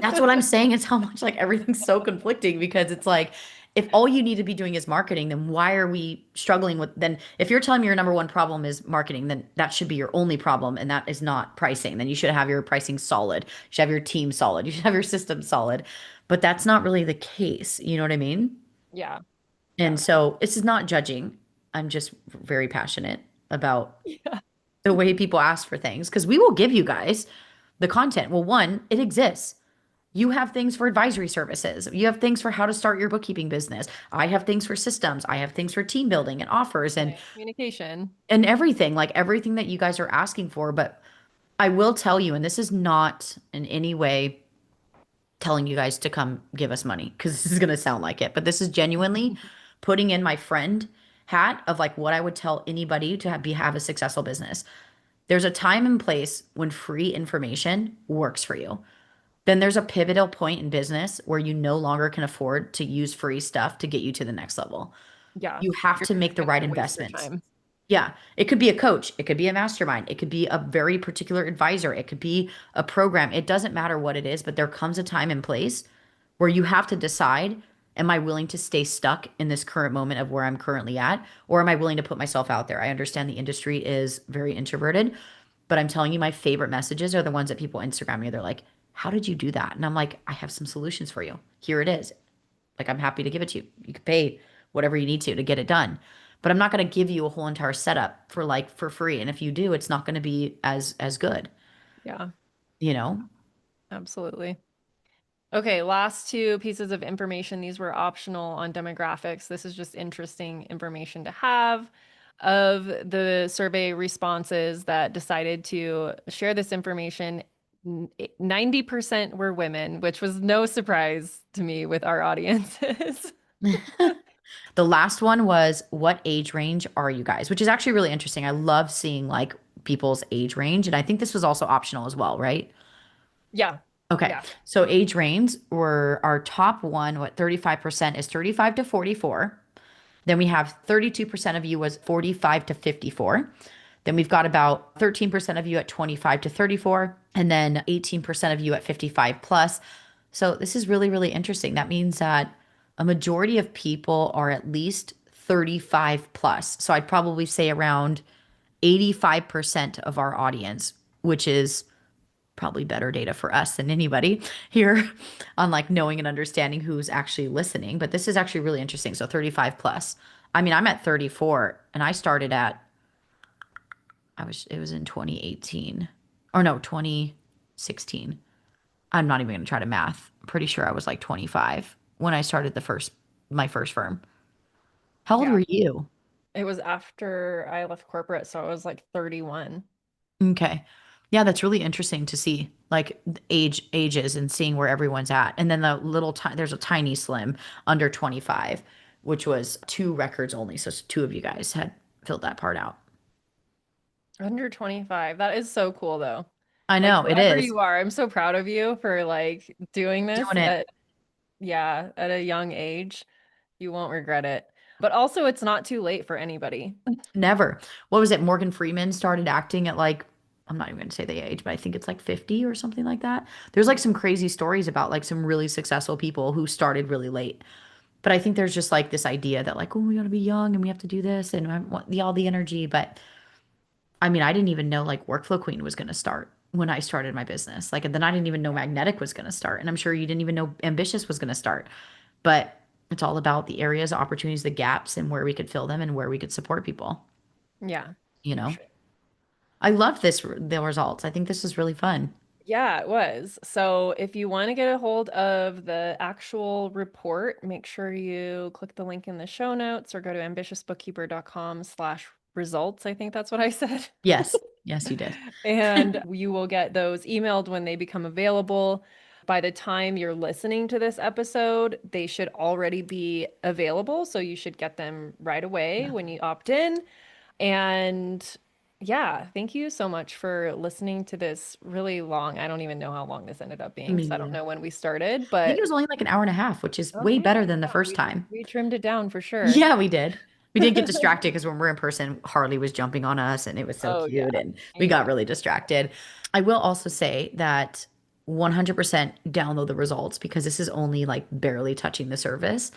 That's what I'm saying. It's how much like everything's so conflicting because it's like if all you need to be doing is marketing, then why are we struggling with then if you're telling me your number one problem is marketing, then that should be your only problem and that is not pricing. Then you should have your pricing solid. You should have your team solid. You should have your system solid. But that's not really the case. You know what I mean?
Yeah.
And
Yeah.
so this is not judging. I'm just very passionate about
Yeah.
the way people ask for things because we will give you guys the content. Well, one, it exists. You have things for advisory services. You have things for how to start your bookkeeping business. I have things for systems. I have things for team building and offers
Right. Communication.
and everything, like everything that you guys are asking for. But I will tell you, and this is not in any way telling you guys to come give us money because this is going to sound like it, but this is genuinely putting in my friend hat of like what I would tell anybody to have a successful business. There's a time and place when free information works for you. Then there's a pivotal point in business where you no longer can afford to use free stuff to get you to the next level.
Yeah.
You have
You're
to make
just
the
gonna
right
waste your
investments.
time.
Yeah, it could be a coach, it could be a mastermind, it could be a very particular advisor, it could be a program. It doesn't matter what it is, but there comes a time and place where you have to decide, am I willing to stay stuck in this current moment of where I'm currently at, or am I willing to put myself out there? I understand the industry is very introverted, but I'm telling you, my favorite messages are the ones that people Instagram me. They're like, how did you do that? And I'm like, I have some solutions for you. Here it is. Like, I'm happy to give it to you. You can pay whatever you need to get it done. But I'm not going to give you a whole entire setup for like for free. And if you do, it's not going to be as good,
Yeah,
you know?
absolutely. Okay, last two pieces of information. These were optional on demographics. This is just interesting information to have. Of the survey responses that decided to share this information, 90% were women, which was no surprise to me with our audiences.
The last one was what age range are you guys? Which is actually really interesting. I love seeing like people's age range. And I think this was also optional as well, right?
Yeah.
Okay.
Yeah.
So age range were our top one, what 35% is 35 to 44. Then we have 32% of you was 45 to 54. Then we've got about 13% of you at 25 to 34, and then 18% of you at 55 plus. So this is really, really interesting. That means that a majority of people are at least 35 plus. So I'd probably say around 85% of our audience, which is probably better data for us than anybody here on like knowing and understanding who's actually listening. But this is actually really interesting. So 35 plus. I mean, I'm at 34 and I started at it was in 2018 or no, 2016. I'm not even going to try to math. I'm pretty sure I was like 25 when I started my first firm. How old
Yeah.
were you?
It was after I left corporate, so I was like 31.
Okay. Yeah, that's really interesting to see like ages and seeing where everyone's at. And then there's a tiny slim under 25, which was two records only. So two of you guys had filled that part out.
Under 25. That is so cool though.
I
Like
know it
whoever
is
you are, I'm so proud of you for like doing this
doing it.
at yeah, at a young age. You won't regret it. But also it's not too late for anybody.
Never. What was it? Morgan Freeman started acting at like, I'm not even going to say the age, but I think it's like 50 or something like that. There's like some crazy stories about like some really successful people who started really late. But I think there's just like this idea that like, oh, we got to be young and we have to do this and I want all the energy. But I mean, I didn't even know like Workflow Queen was going to start when I started my business. Like, and then I didn't even know Magnetic was going to start. And I'm sure you didn't even know Ambitious was going to start. But it's all about the areas, opportunities, the gaps, and where we could fill them and where we could support people,
Yeah,
you
for
know?
sure.
I love the results. I think this is really fun.
Yeah, it was. So if you want to get a hold of the actual report, make sure you click the link in the show notes or go to ambitiousbookkeeper.com/results. I think that's what I said.
Yes. Yes, you did.
And you will get those emailed when they become available. By the time you're listening to this episode, they should already be available. So you should get them right away
Yeah.
when you opt in. And yeah, thank you so much for listening to this really long. I don't even know how long this ended up being
Me
because I don't
neither.
know when we started,
I think it
but
was only like an hour and a half, which is way
okay.
better than the
Yeah,
first
we
time.
we trimmed it down for sure.
Yeah, we did. We did get distracted because when we're in person, Harley was jumping on us and it was so
Oh yeah.
cute and we got
Yeah.
really distracted. I will also say that 100% download the results because this is only like barely touching the surface.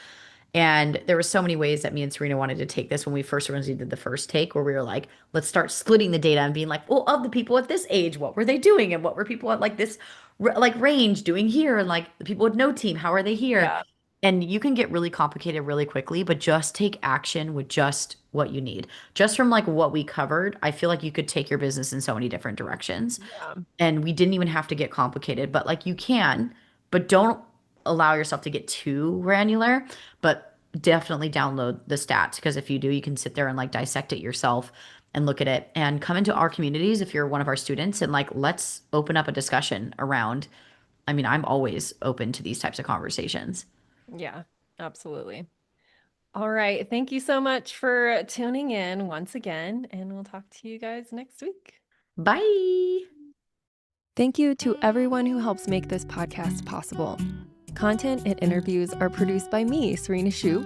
And there were so many ways that me and Serena wanted to take this when we first originally did the first take, where we were like, let's start splitting the data and being like, well, of the people at this age, what were they doing? And what were people at like this like range doing here? And like the people with no team, how are they here?
Yeah.
And you can get really complicated really quickly, but just take action with just what you need. Just from like what we covered, I feel like you could take your business in so many different directions.
Yeah.
And we didn't even have to get complicated, but like you can, but don't allow yourself to get too granular. But definitely download the stats because if you do, you can sit there and like dissect it yourself and look at it and come into our communities if you're one of our students and like let's open up a discussion around. I mean, I'm always open to these types of conversations.
Yeah, absolutely. All right. Thank you so much for tuning in once again, and we'll talk to you guys next week.
Bye.
Thank you to everyone who helps make this podcast possible. Content and interviews are produced by me, Serena Shu.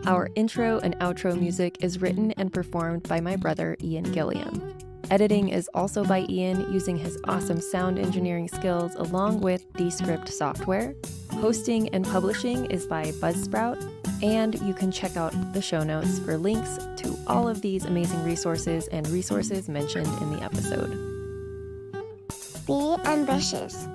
Our intro and outro music is written and performed by my brother, Ian Gilliam. Editing is also by Ian using his awesome sound engineering skills along with Descript software. Hosting and publishing is by Buzzsprout, and you can check out the show notes for links to all of these amazing resources and resources mentioned in the episode.
Be ambitious.